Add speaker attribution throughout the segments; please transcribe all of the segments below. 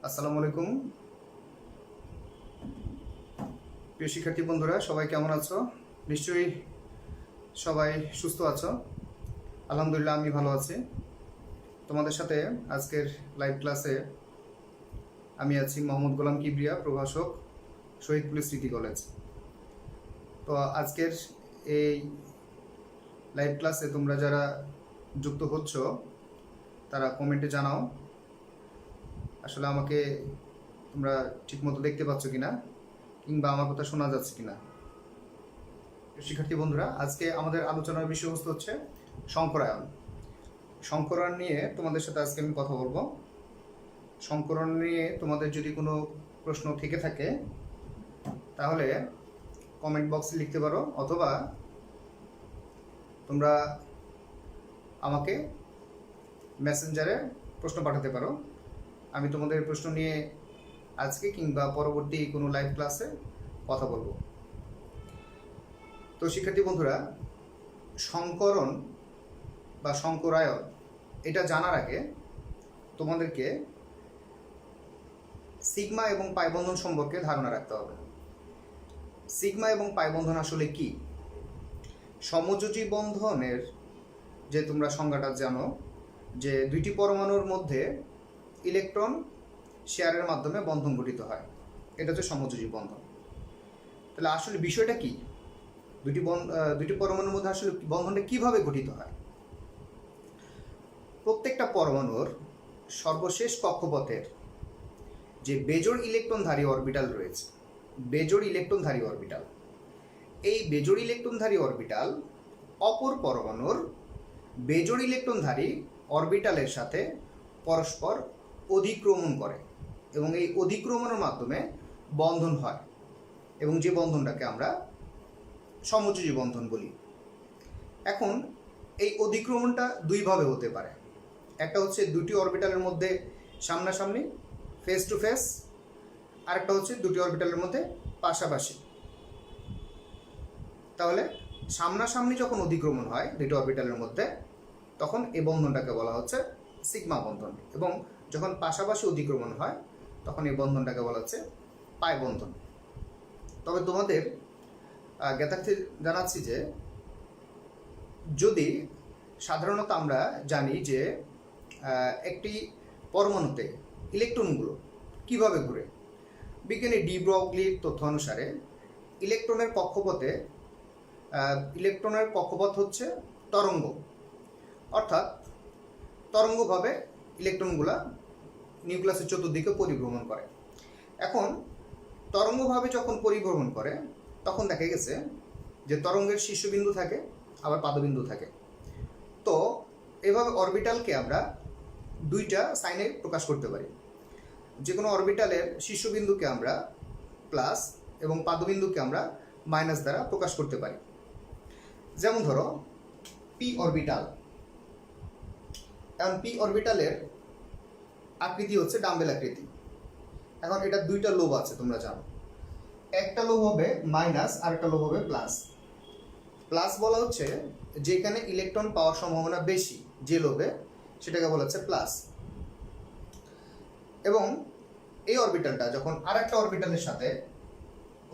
Speaker 1: আসসালামু আলাইকুম প্রিয় শিক্ষার্থী বন্ধুরা, সবাই কেমন আছো? নিশ্চয়ই সবাই সুস্থ আছো। আলহামদুলিল্লাহ, আমি ভালো আছি। তোমাদের সাথে আজকের লাইভ ক্লাসে আমি আছি মোহাম্মদ গোলাম কিবরিয়া, প্রভাষক, শহীদ পুলিশ স্মৃতি কলেজ। তো আজকের এই লাইভ ক্লাসে তোমরা যারা যুক্ত হচ্ছ তারা কমেন্টে জানাও আসলে আমাকে তোমরা ঠিকমতো দেখতে পাচ্ছ কিনা, কিংবা আমার কথা শোনা যাচ্ছে কিনা। শিক্ষার্থী বন্ধুরা, আজকে আমাদের আলোচনার বিষয়বস্তু হচ্ছে সংকরায়ন। সংকরায়ন নিয়ে তোমাদের সাথে আজকে আমি কথা বলবো। সংকরায়ন নিয়ে তোমাদের যদি কোনো প্রশ্ন থেকে থাকে তাহলে কমেন্ট বক্সে লিখতে পারো, অথবা তোমরা আমাকে মেসেঞ্জারে প্রশ্ন পাঠাতে পারো। আমি তোমাদের প্রশ্ন নিয়ে আজকে কিংবা পরবর্তী কোনো লাইভ ক্লাসে কথা বলবো। তো শিক্ষার্থী বন্ধুরা, সংকরণ বা সংকরায়ন এটা জানার আগে তোমাদেরকে সিগমা এবং পাই বন্ধন সম্পর্কে ধারণা রাখতে হবে। সিগমা এবং পাই বন্ধন আসলে কি? সমযোজী বন্ধনের যে তোমরা সংজ্ঞাটা জানো, যে দুইটি পরমাণুর মধ্যে ইলেকট্রন শেয়ারের মাধ্যমে বন্ধন গঠিত হয়, এটা হচ্ছে সমযোজী বন্ধন। তাহলে আসলে বিষয়টা কি? দুইটি পরমাণুর মধ্যে আসলে বন্ধনটা কিভাবে গঠিত হয়? প্রত্যেকটা পরমাণুর সর্বশেষ কক্ষপথের যে বেজোড় ইলেকট্রনধারী অরবিটাল রয়েছে, বেজোড় ইলেকট্রনধারী অরবিটাল, এই বেজোড় ইলেকট্রনধারী অরবিটাল অপর পরমাণুর বেজোড় ইলেকট্রনধারী অরবিটালের সাথে পরস্পর অধিক্রমণ করে এবং এই অধিক্রমণের মাধ্যমে বন্ধন হয়, এবং যে বন্ধনটাকে আমরা সমযোজী বন্ধন বলি। এখন এই অধিক্রমণটা দুইভাবে হতে পারে। একটা হচ্ছে দুটি অরবিটালের মধ্যে সামনাসামনি, ফেস টু ফেস, আরেকটা হচ্ছে দুটি অরবিটালের মধ্যে পাশাপাশি। তাহলে সামনাসামনি যখন অধিক্রমণ হয় দুটি অরবিটালের মধ্যে, তখন এই বন্ধনটাকে বলা হচ্ছে সিগমা বন্ধন, এবং যখন পাশাপাশি অধিক্রমণ হয় তখন এই বন্ধনটাকে বলা হচ্ছে পাই বন্ধন। তবে তোমাদের জ্ঞাতার্থে জানাচ্ছি যে যদি সাধারণত আমরা জানি যে একটি পরমাণুতে ইলেকট্রনগুলো কিভাবে ঘুরে, বিজ্ঞানী ডি ব্রগলির তথ্য অনুসারে ইলেকট্রনের কক্ষপথ হচ্ছে তরঙ্গ, অর্থাৎ তরঙ্গভাবে ইলেকট্রনগুলা নিউক্লিয়াসের চতুর্দিকে পরিভ্রমণ করে। এখন তরঙ্গভাবে যখন পরিভ্রমণ করে তখন দেখা গেছে যে তরঙ্গের শীর্ষবিন্দু থাকে, আবার পাদবিন্দু থাকে। তো এভাবে অরবিটালকে আমরা দুইটা সাইনে প্রকাশ করতে পারি। যে কোনো অরবিটালের শীর্ষবিন্দুকে আমরা প্লাস এবং পাদবিন্দুকে আমরা মাইনাস দ্বারা প্রকাশ করতে পারি। যেমন ধরো পি অরবিটাল। এখন পি অরবিটালের আকৃতি হচ্ছে ডাম্বেল আকৃতি। এখন এটা দুইটা লোব আছে, তোমরা জানো। একটা লোব হবে মাইনাস আর একটা লোব হবে প্লাস। প্লাস বলা হচ্ছে যেখানে ইলেকট্রন পাওয়ার সম্ভাবনা বেশি, যে লোবে, সেটাকে বলা হচ্ছে প্লাস। এবং এই অরবিটালটা যখন আর একটা অরবিটালের সাথে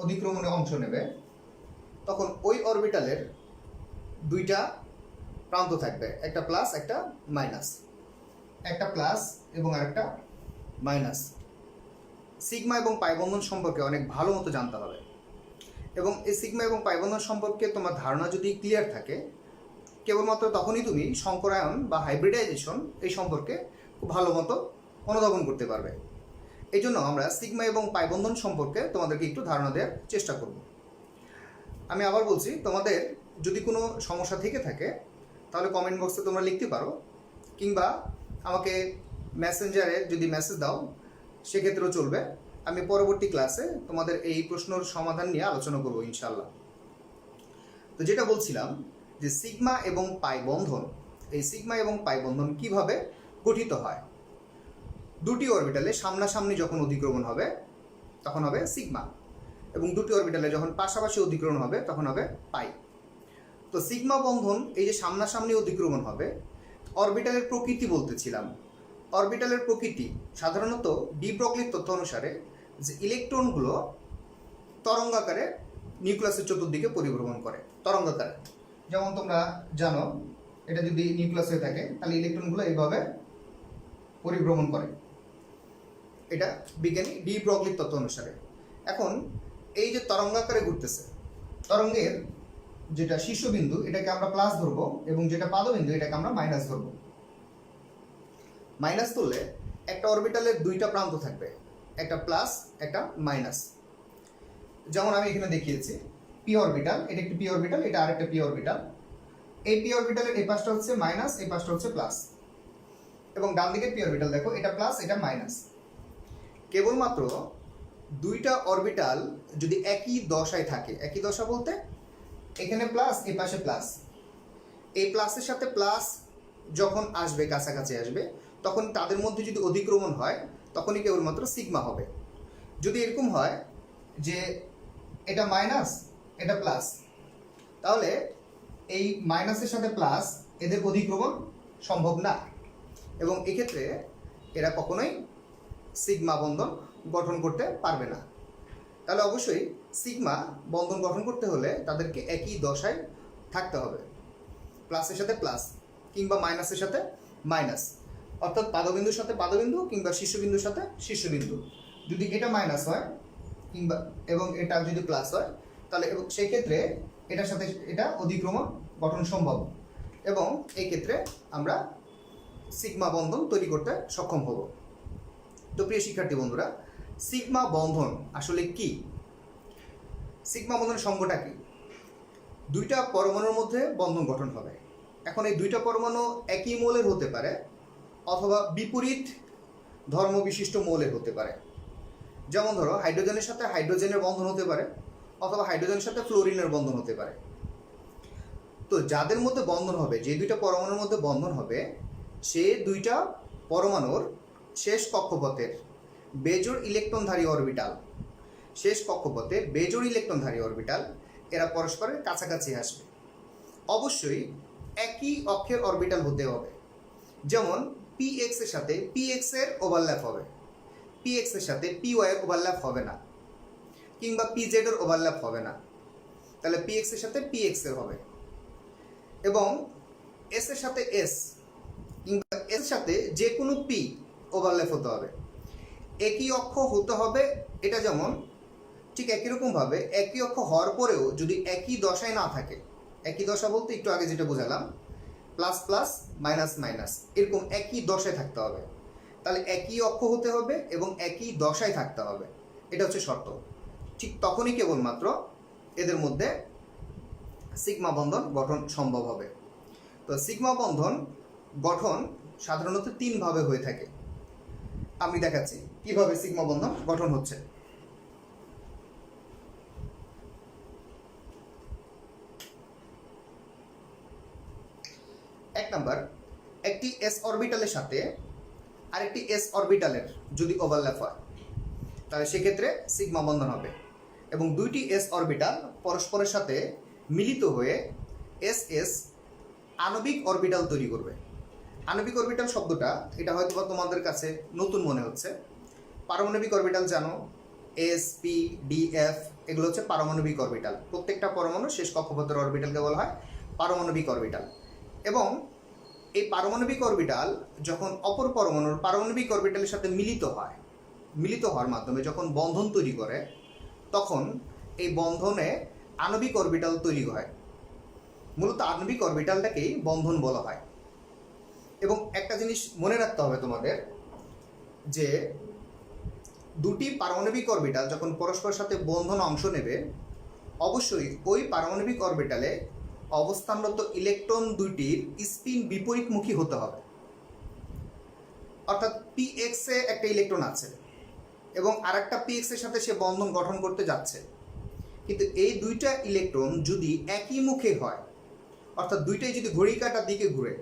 Speaker 1: অধিক্রমণে অংশ নেবে, তখন ওই অরবিটালের দুইটা প্রান্ত থাকবে, একটা প্লাস একটা মাইনাস, একটা প্লাস এবং আরেকটা মাইনাস। সিগমা এবং পাই বন্ধন সম্পর্কে অনেক ভালো মতো জানতে হবে, এবং এই সিগমা এবং পাই বন্ধন সম্পর্কে তোমার ধারণা যদি ক্লিয়ার থাকে, কেবলমাত্র তখনই তুমি সংকরায়ন বা হাইব্রিডাইজেশন এই সম্পর্কে খুব ভালো মতো অনুধাবন করতে পারবে। এই জন্য আমরা সিগমা এবং পাই বন্ধন সম্পর্কে তোমাদেরকে একটু ধারণা দেওয়ার চেষ্টা করব। আমি আবার বলছি, তোমাদের যদি কোনো সমস্যা থেকে থাকে তাহলে কমেন্ট বক্সে তোমরা লিখতে পারো, কিংবা আমাকে মেসেঞ্জারে যদি মেসেজ দাও সেক্ষেত্রেও চলবে। আমি পরবর্তী ক্লাসে তোমাদের এই প্রশ্নের সমাধান নিয়ে আলোচনা করব ইনশাল্লাহ। তো যেটা বলছিলাম যে সিগমা এবং পাই বন্ধন, এই সিগমা এবং পাই বন্ধন কিভাবে গঠিত হয়? দুটি অরবিটালে সামনাসামনি যখন অধিক্রমণ হবে তখন হবে সিগমা, এবং দুটি অরবিটালে যখন পাশাপাশি অধিক্রমণ হবে তখন হবে পাই। তো সিগমা বন্ধন, এই যে সামনাসামনি অধিক্রমণ হবে, অরবিটালের প্রকৃতি বলতেছিলাম। অরবিটালের প্রকৃতি সাধারণত ডি ব্রগলির তথ্য অনুসারে যে ইলেকট্রনগুলো তরঙ্গাকারে নিউক্লিয়াসের চতুর্দিকে পরিভ্রমণ করে তরঙ্গাকারে। যেমন তোমরা জানো, এটা যদি নিউক্লিয়াস হয়ে থাকে তাহলে ইলেকট্রনগুলো এইভাবে পরিভ্রমণ করে। এটা বিজ্ঞানী ডি ব্রগলির তথ্য অনুসারে। এখন এই যে তরঙ্গাকারে ঘুরতেছে, তরঙ্গের যেটা শীর্ষবিন্দু এটাকে আমরা প্লাস ধরবো এবং যেটা পাদবিন্দু এটাকে আমরা মাইনাস ধরবো। মাইনাস ধরলে একটা অরবিটালের দুইটা প্রান্ত থাকবে, একটা প্লাস একটা মাইনাস। যেমন আমি এখানে দেখিয়েছি পি অরবিটাল, এটা একটি পি অরবিটাল, এটা আরেকটা পি অরবিটাল। এই পি অরবিটালের এই পাশটা হচ্ছে মাইনাস, এই পাশটা হচ্ছে প্লাস। এবং ডান দিকের পি অরবিটাল দেখো, এটা প্লাস এটা মাইনাস। কেবলমাত্র দুইটা অরবিটাল যদি একই দশায় থাকে, একই দশা বলতে এখানে প্লাস এই পাশে প্লাস, এই প্লাসের সাথে প্লাস যখন আসবে কাছাকাছি আসবে তখন তাদের মধ্যে যদি অধিক্রমণ হয় তখনই কেবলমাত্র সিগমা হবে। যদি এরকম হয় যে এটা মাইনাস এটা প্লাস, তাহলে এই মাইনাসের সাথে প্লাস এদের অধিক্রমণ সম্ভব না এবং এক্ষেত্রে এরা কখনোই সিগমা বন্ধন গঠন করতে পারবে না। তাহলে অবশ্যই সিগমা বন্ধন গঠন করতে হলে তাদেরকে একই দশায় থাকতে হবে, প্লাসের সাথে প্লাস কিংবা মাইনাসের সাথে মাইনাস, অর্থাৎ পাদবিন্দুর সাথে পাদবিন্দু কিংবা শীর্ষবিন্দুর সাথে শীর্ষবিন্দু। যদি এটা মাইনাস হয় কিংবা এবং এটা যদি প্লাস হয় তাহলে সেই ক্ষেত্রে এটার সাথে এটা অধিক্রমণ গঠন সম্ভব এবং এই ক্ষেত্রে আমরা সিগমা বন্ধন তৈরি করতে সক্ষম হব। তো প্রিয় শিক্ষার্থী বন্ধুরা, সিগমা বন্ধন আসলে কি? সিগমা বন্ধনের সঙ্গটা কি? দুইটা পরমাণুর মধ্যে বন্ধন গঠন হবে। এখন এই দুইটা পরমাণু একই মৌলের হতে পারে অথবা বিপরীত ধর্ম বিশিষ্ট মৌলের হতে পারে। যেমন ধরো হাইড্রোজেনের সাথে হাইড্রোজেনের বন্ধন হতে পারে অথবা হাইড্রোজেনের সাথে ফ্লোরিনের বন্ধন হতে পারে। তো যাদের মধ্যে বন্ধন হবে, যে দুইটা পরমাণুর মধ্যে বন্ধন হবে, সে দুইটা পরমাণুর শেষ কক্ষপথের বেজোড় ইলেকট্রনধারী অরবিটাল, শেষ কক্ষপথে বেজোড় ইলেকট্রনধারী অরবিটাল এরা পরস্পরের কাছাকাছি আসবে। অবশ্যই একই অক্ষের অরবিটাল হতে হবে। যেমন পি এক্স এর সাথে পি এক্স এর ওভারল্যাপ হবে, পি এক্স এর সাথে পি ওয়াই এর ওভারল্যাপ হবে না, কিংবা পি জেড এর ওভারল্যাপ হবে না। তাহলে পি এক্স এর সাথে পি এক্স এর হবে এবং এস এর সাথে এস কিংবা এস এর সাথে যে কোনো পি ওভারল্যাপ হতে হবে। একই অক্ষ হতে হবে, এটা যেমন ঠিক একই রকমভাবে একই অক্ষ হওয়ার পরেও যদি একই দশায় না থাকে, একই দশা বলতে একটু আগে যেটা বোঝালাম প্লাস প্লাস মাইনাস মাইনাস, এরকম একই দশায় থাকতে হবে। তাহলে একই অক্ষ হতে হবে এবং একই দশায় থাকতে হবে, এটা হচ্ছে শর্ত। ঠিক তখনই কেবলমাত্র এদের মধ্যে সিগমা বন্ধন গঠন সম্ভব হবে। তো সিগমা বন্ধন গঠন সাধারণত তিনভাবে হয়ে থাকে। আমি দেখাচ্ছি কিভাবে সিগমা বন্ধন গঠন হচ্ছে। এক নাম্বার, একটি এস অরবিটালের সাথে আরেকটি এস অরবিটালের যদি ওভারল্যাপ হয় তাহলে সেক্ষেত্রে সিগমা বন্ধন হবে এবং দুইটি এস অরবিটাল পরস্পরের সাথে মিলিত হয়ে এস এস আণবিক অরবিটাল তৈরি করবে। আণবিক অরবিটাল শব্দটা এটা হয়তো বা তোমাদের কাছে নতুন মনে হচ্ছে। পারমাণবিক অরবিটাল জানো, এস পি ডি এফ, এগুলো হচ্ছে পারমাণবিক অরবিটাল। প্রত্যেকটা পরমাণু শেষ কক্ষপথের অরবিটালকে বলা হয় পারমাণবিক অরবিটাল। এবং এই পারমাণবিক অরবিটাল যখন অপর পরমাণুর পারমাণবিক অরবিটালের সাথে মিলিত হওয়ার মাধ্যমে যখন বন্ধন তৈরি করে তখন এই বন্ধনে আণবিক অরবিটাল তৈরি হয়। মূলত আণবিক অরবিটালটাকেই বন্ধন বলা হয়। এবং একটা জিনিস মনে রাখতে হবে তোমাদের, যে দুটি পারমাণবিক অরবিটাল যখন পরস্পরের সাথে বন্ধন অংশ নেবে অবশ্যই ওই পারমাণবিক অরবিটালে অবস্থানরত ইলেকট্রন দুইটির স্পিন বিপরীতমুখী হতে হবে। অর্থাৎ পি এক্স এ একটা ইলেকট্রন আছে এবং আরেকটা পি এক্স এর সাথে সে বন্ধন গঠন করতে যাচ্ছে, কিন্তু এই দুইটা ইলেকট্রন যদি একই মুখে হয়, অর্থাৎ দুইটাই যদি ঘড়ি কাঁটার দিকে ঘুরে,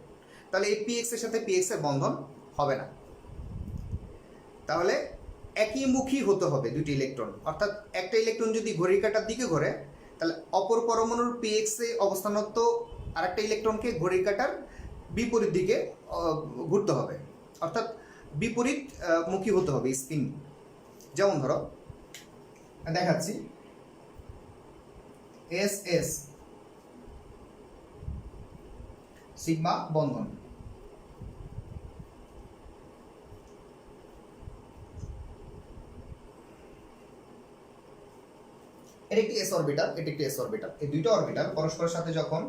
Speaker 1: তাহলে এই পি এক্স এর সাথে পি এক্স এর বন্ধন হবে না। তাহলে একই মুখী হতে হবে দুইটি ইলেকট্রন, অর্থাৎ একটা ইলেকট্রন যদি ঘড়ি কাঁটার দিকে ঘোরে তাহলে অপর পরমাণুর পি এক্স এ অবস্থানরত আরেকটা ইলেকট্রনকে ঘড়ির কাঁটার বিপরীত দিকে ঘুরতে হবে। অর্থাৎ বিপরীত মুখী হতে হবে স্পিন। যেমন ধরো দেখাচ্ছি, এস এস সিগমা বন্ধন, এর একটি এস অরবিটাল, এটি একটি এস অরবিটাল। এই দুইটা অরবিটাল পরস্পরের সাথে যখন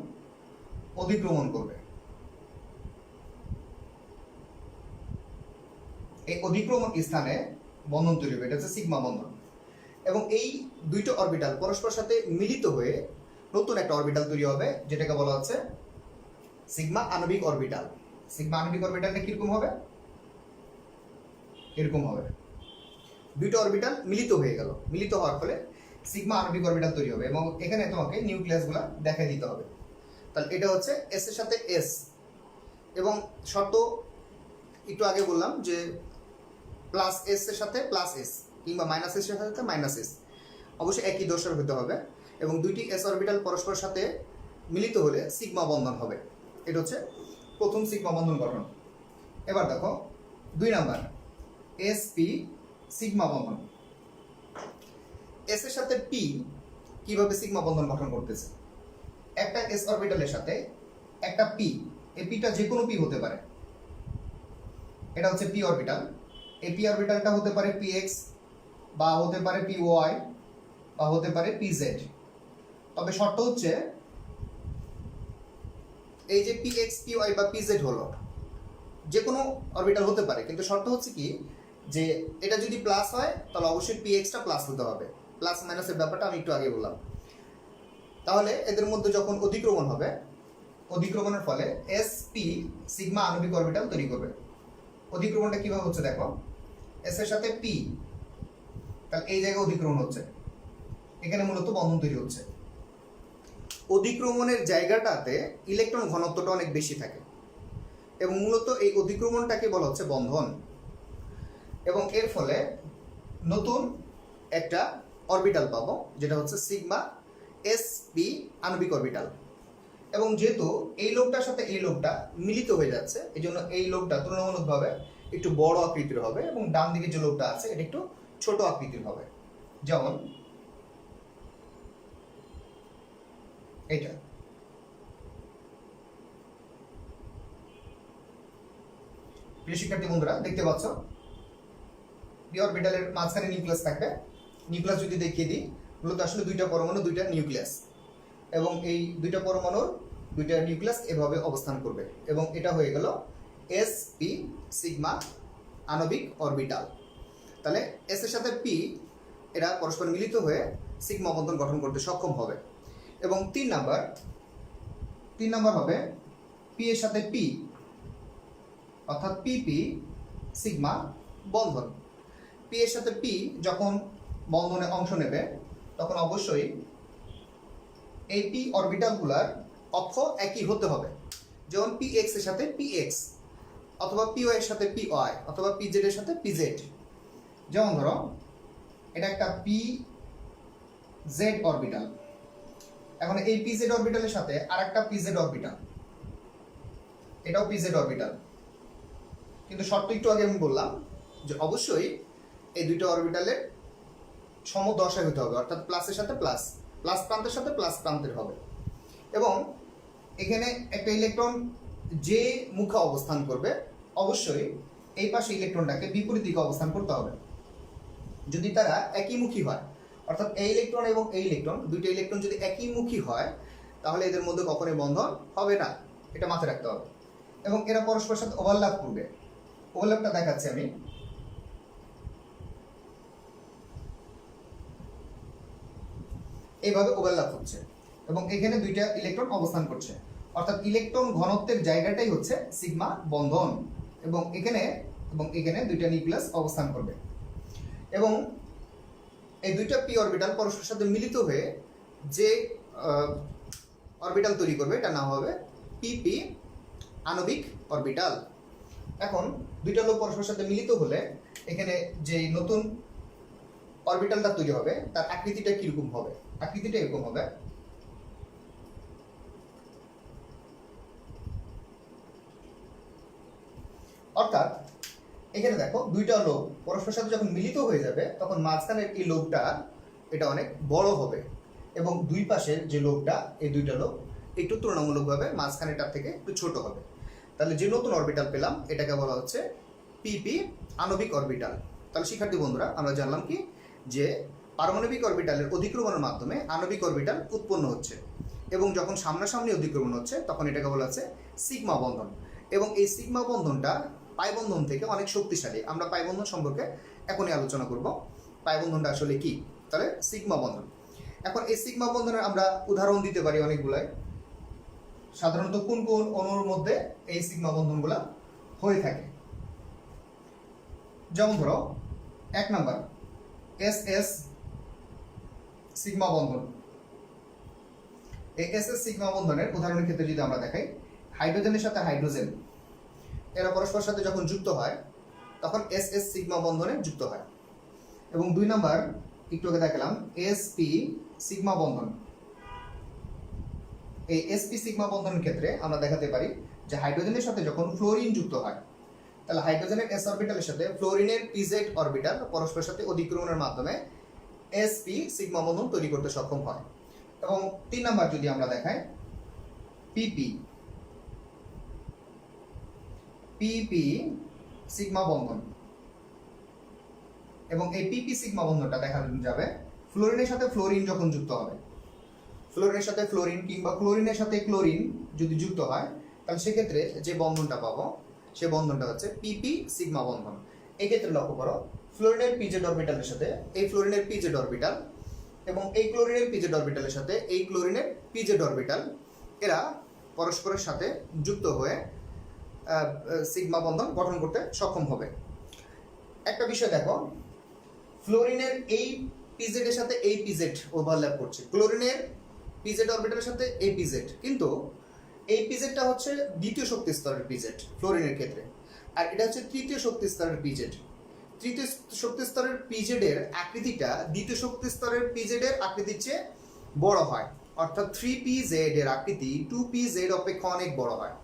Speaker 1: অধিক্রমণ করবে, এই অধিক্রমণ স্থানে বন্ধন তৈরি হবে, এটা হচ্ছে সিগমা বন্ধন। এবং এই দুইটা অরবিটাল পরস্পরের সাথে মিলিত হয়ে নতুন একটা অরবিটাল তৈরি হবে, যেটাকে বলা হচ্ছে সিগমা আণবিক অরবিটাল। সিগমা আণবিক অরবিটালটা কিরকম হবে? এরকম হবে, দুইটা অরবিটাল মিলিত হয়ে গেল, মিলিত হওয়ার ফলে সিগমা আণবিক অরবিটাল তৈরি হবে। এবং এখানে তোমাকে নিউক্লিয়াসগুলো দেখাই দিতে হবে। তাহলে এটা হচ্ছে এস এর সাথে এস, এবং শর্ত একটু আগে বললাম যে প্লাস এস এর সাথে প্লাস এস কিংবা মাইনাস এস এর সাথে মাইনাস এস অবশ্যই একই দশার হতে হবে, এবং দুইটি এস অরবিটাল পরস্পরের সাথে মিলিত হলে সিগমা বন্ধন হবে। এটা হচ্ছে প্রথম সিগমা বন্ধন গঠন। এবার দেখো 2 নাম্বার, এস পি সিগমা বন্ধন। এস এর সাথে পি কিভাবে সিগমা বন্ধন গঠন করতেছে? একটা এস অরবিটালের সাথে একটা পি, এই পিটা যে কোনো পি হতে পারে, এটা হচ্ছে পি অরবিটাল। এই পি অরবিটালটা হতে পারে পি এক্স, বা হতে পারে পি ওয়াই, বা হতে পারে পি জেড। তবে শর্ত হচ্ছে এই যে পি এক্স, পি ওয়াই বা পি জেড হলো, যে কোনো অরবিটাল হতে পারে, কিন্তু শর্ত হচ্ছে কি যে এটা যদি প্লাস হয় তাহলে অবশ্যই পি এক্সটা প্লাস হতে হবে। প্লাস মাইনাসের ব্যাপারটা আমি একটু আগে বললাম। তাহলে এদের মধ্যে যখন অধিক্রমণ হবে, অধিক্রমণের ফলে এস পি সিগমা আণবিক অরবিটাল তৈরি করবে। অধিক্রমণটা কিভাবে হচ্ছে দেখো, এস এর সাথে পি, তাহলে এই জায়গায় অধিক্রমণ হচ্ছে, এখানে মূলত বন্ধন তৈরি হচ্ছে। অধিক্রমণের জায়গাটাতে ইলেকট্রন ঘনত্বটা অনেক বেশি থাকে, এবং মূলত এই অধিক্রমণটাকে বলা হচ্ছে বন্ধন। এবং এর ফলে নতুন একটা অরবিটাল পাবো, যেটা হচ্ছে সিগমা এস পি আণবিক অরবিটাল। এবং যেহেতু এই লোকটার সাথে এই লোকটা মিলিত হয়ে যাচ্ছে, এই জন্য এই লোকটা তুলনামূলকভাবে একটু বড় আকৃতির হবে, এবং ডান দিকে যে লোকটা আছে এটা একটু ছোট আকৃতির হবে। যেমন এটা। প্রিয় শিক্ষার্থী বন্ধুরা, দেখতে পাচ্ছ পি অরবিটালের মাঝখানে নিউক্লিয়াস থাকবে। নিউক্লিয়াস যদি দেখিয়ে দিই, মূলত আসলে দুইটা পরমাণু, দুইটা নিউক্লিয়াস, এবং এই দুইটা পরমাণুর দুইটা নিউক্লিয়াস এভাবে অবস্থান করবে, এবং এটা হয়ে গেল এস পি সিগমা আণবিক অরবিটাল। তাহলে এস এর সাথে পি এরা পরস্পর মিলিত হয়ে সিগমা বন্ধন গঠন করতে সক্ষম হবে। এবং 3 নাম্বার হবে পি এর সাথে পি, অর্থাৎ পিপি সিগমা বন্ধন। পি এর সাথে পি যখন বন্ধনে অংশ নেবে, তখন অবশ্যই এই পি অরবিটালগুলার অক্ষ একই হতে হবে। যেমন পি এক্স এর সাথে পি এক্স, অথবা পি ওয়াই এর সাথে পি ওয়াই, অথবা পি জেড এর সাথে পি জেড। যেমন ধরো এটা একটা পি জেড অরবিটাল, এখন এই পি জেড অরবিটালের সাথে আর একটা পি জেড অরবিটাল, এটাও পি জেড অরবিটাল। কিন্তু শর্ত একটু আগে আমি বললাম যে অবশ্যই এই দুইটা অরবিটালের সমদশায় হতে হবে, অর্থাৎ প্লাসের সাথে প্লাস, প্লাস প্রান্তের সাথে প্লাস প্রান্তের হবে। এবং এখানে একটা ইলেকট্রন যে মুখে অবস্থান করবে, অবশ্যই এই পাশে ইলেকট্রনটাকে বিপরীত দিকে অবস্থান করতে হবে। যদি তারা একই মুখী হয়, অর্থাৎ এই ইলেকট্রন এবং এই ইলেকট্রন, দুইটা ইলেকট্রন যদি একই মুখী হয়, তাহলে এদের মধ্যে কখনোই বন্ধন হবে না, এটা মাথায় রাখতে হবে। এবং এরা পরস্পরের সাথে ওভারল্যাপ করবে। ওভারল্যাপটা দেখাচ্ছি আমি। এইভাবে ওভারল্যাপ হচ্ছে, এবং এখানে দুইটা ইলেকট্রন অবস্থান করছে, অর্থাৎ ইলেকট্রন ঘনত্বের জায়গাটাই হচ্ছে সিগমা বন্ধন। এবং এখানে দুইটা নিউক্লিয়াস অবস্থান করবে, এবং এই দুইটা পি অরবিটাল পরস্পরের সাথে মিলিত হয়ে যে অরবিটাল তৈরি করবে, এটা নাম হবে পিপি আণবিক অরবিটাল। এখন দুইটা লোক পরস্পরের সাথে মিলিত হলে এখানে যে নতুন অরবিটালটা তৈরি হবে, তার আকৃতিটা কিরকম হবে? আকৃতিটা এরকম হবে। অর্থাৎ এখানে দেখো দুইটা লোব পরস্পরের সাথে যখন মিলিত হয়ে যাবে তখন মাঝখানের এই লোবটা এটা অনেক বড় হবে এবং দুই পাশের যে লোবটা এই দুইটা লোব একটু তুলনামূলকভাবে মাঝখানেটার থেকে একটু ছোট হবে। তাহলে যে নতুন অরবিটাল পেলাম এটাকে বলা হচ্ছে পিপি আণবিক অরবিটাল। তাহলে শিক্ষার্থী বন্ধুরা আমরা জানলাম কি যে পারমাণবিক অরবিটালের অধিক্রমণের মাধ্যমে আণবিক অরবিটাল উৎপন্ন হচ্ছে এবং যখন সামনাসামনি অধিক্রমণ হচ্ছে তখন এটাকে বলা হচ্ছে সিগমা বন্ধন এবং এই সিগমা বন্ধনটা পাই বন্ধন থেকে অনেক শক্তিশালী। আমরা পাই বন্ধন সম্পর্কে এখনই আলোচনা করব পাই বন্ধনটা আসলে কি। তাহলে সিগমা বন্ধন, এখন এই সিগমা বন্ধনের আমরা উদাহরণ দিতে পারি অনেকগুলাই। সাধারণত কোন কোন অণুর মধ্যে এই সিগমা বন্ধনগুলা হয়ে থাকে, যেমন ধরো 1 নাম্বার এস এস সিগমা বন্ধন। এই এস এস সিগমা বন্ধনের উদাহরণের ক্ষেত্রে যদি আমরা দেখাই, হাইড্রোজেনের সাথে হাইড্রোজেন এরা পরস্পরের সাথে যখন যুক্ত হয় তখন এস এস সিগমা বন্ধনে যুক্ত হয়। এবং 2 নাম্বার একটু আগে দেখালাম এসপি সিগমা বন্ধন। এই এসপি সিগমা বন্ধনের ক্ষেত্রে আমরা দেখাতে পারি যে হাইড্রোজেনের সাথে যখন ফ্লোরিন যুক্ত হয় তাহলে হাইড্রোজেনের এস অরবিটালের সাথে ফ্লোরিনের পিজেড অরবিটাল পরস্পরের সাথে অধিক্রমণের মাধ্যমে এসপি সিগমা বন্ধন তৈরি করতে সক্ষম হয়। এবং 3 নাম্বার যদি আমরা দেখাই পিপি পিপি সিগমা বন্ধন, এবং এই পিপি সিগমা বন্ধনটা দেখা যাবে ফ্লোরিনের সাথে ফ্লোরিন যখন যুক্ত হবে, ফ্লোরিনের সাথে ফ্লোরিন কিংবা ক্লোরিনের সাথে ক্লোরিন যদি যুক্ত হয় তাহলে সেক্ষেত্রে যে বন্ধনটা পাবো সে বন্ধনটা হচ্ছে পিপি সিগমা বন্ধন। এই ক্ষেত্রে লক্ষ্য করো ফ্লোরিনের পিজেড অরবিটালের সাথে এই ফ্লোরিনের পিজেড অরবিটাল এবং এই ক্লোরিনের পিজেড অরবিটালের সাথে এই ক্লোরিনের পিজেড অরবিটাল এরা পরস্পরের সাথে যুক্ত হয়ে সিগমা বন্ধন গঠন করতে সক্ষম হবে। একটা বিষয় দেখো, ফ্লোরিনের এই পিজেডের সাথে এই পিজেড ওভারল্যাপ করছে, ক্লোরিনের পিজেড অরবিটালের সাথে এই পিজেড, কিন্তু এই পিজেডটা হচ্ছে দ্বিতীয় শক্তি স্তরের পিজেড ফ্লোরিনের ক্ষেত্রে, আর এটা হচ্ছে তৃতীয় শক্তি স্তরের পিজেড। তৃতীয় শক্তি স্তরের পিজেডের আকৃতিটা দ্বিতীয় শক্তি স্তরের পিজেডের আকৃতির চেয়ে বড় হয়, অর্থাৎ 3pz এর আকৃতি 2pz অপেক্ষা অনেক বড় হয়।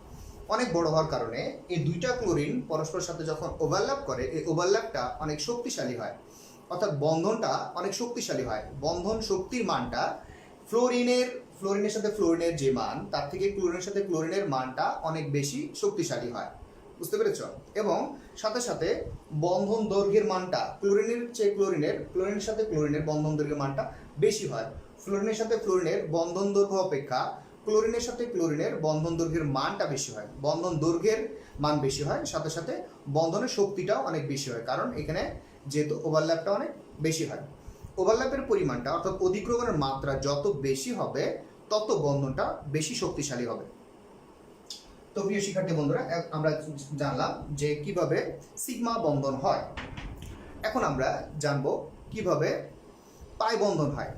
Speaker 1: অনেক বড় হওয়ার কারণে এই দুইটা ক্লোরিন পরস্পরের সাথে যখন ওভারল্যাপ করে এই ওভারল্যাপটা অনেক শক্তিশালী হয়, অর্থাৎ বন্ধনটা অনেক শক্তিশালী হয়। বন্ধন শক্তির মানটা ফ্লোরিনের সাথে ফ্লোরিনের যে মান তার থেকে ক্লোরিনের সাথে ক্লোরিনের মানটা অনেক বেশি শক্তিশালী হয়, বুঝতে পেরেছ? এবং সাথে সাথে বন্ধন দৈর্ঘ্যের মানটা ক্লোরিনের সাথে ক্লোরিনের বন্ধন দৈর্ঘ্যের মানটা বেশি হয়। ফ্লোরিনের সাথে ফ্লোরিনের বন্ধন দৈর্ঘ্য অপেক্ষা ক্লোরিনের সাথে ক্লোরিনের বন্ধন দৈর্ঘ্যের মানটা বেশি হয়, বন্ধন দৈর্ঘ্যের মান বেশি হয়, সাথে সাথে বন্ধনের শক্তিটাও অনেক বেশি হয়, কারণ এখানে যেহেতু ওভারল্যাপটা অনেক বেশি হয়। ওভারল্যাপের পরিমাণটা অর্থাৎ অধিক্রমণের মাত্রা যত বেশি হবে তত বন্ধনটা বেশি শক্তিশালী হবে। তো প্রিয় শিক্ষার্থী বন্ধুরা, আমরা জানলাম যে কিভাবে সিগমা বন্ধন হয়। এখন আমরা জানবো কিভাবে পাই বন্ধন হয়।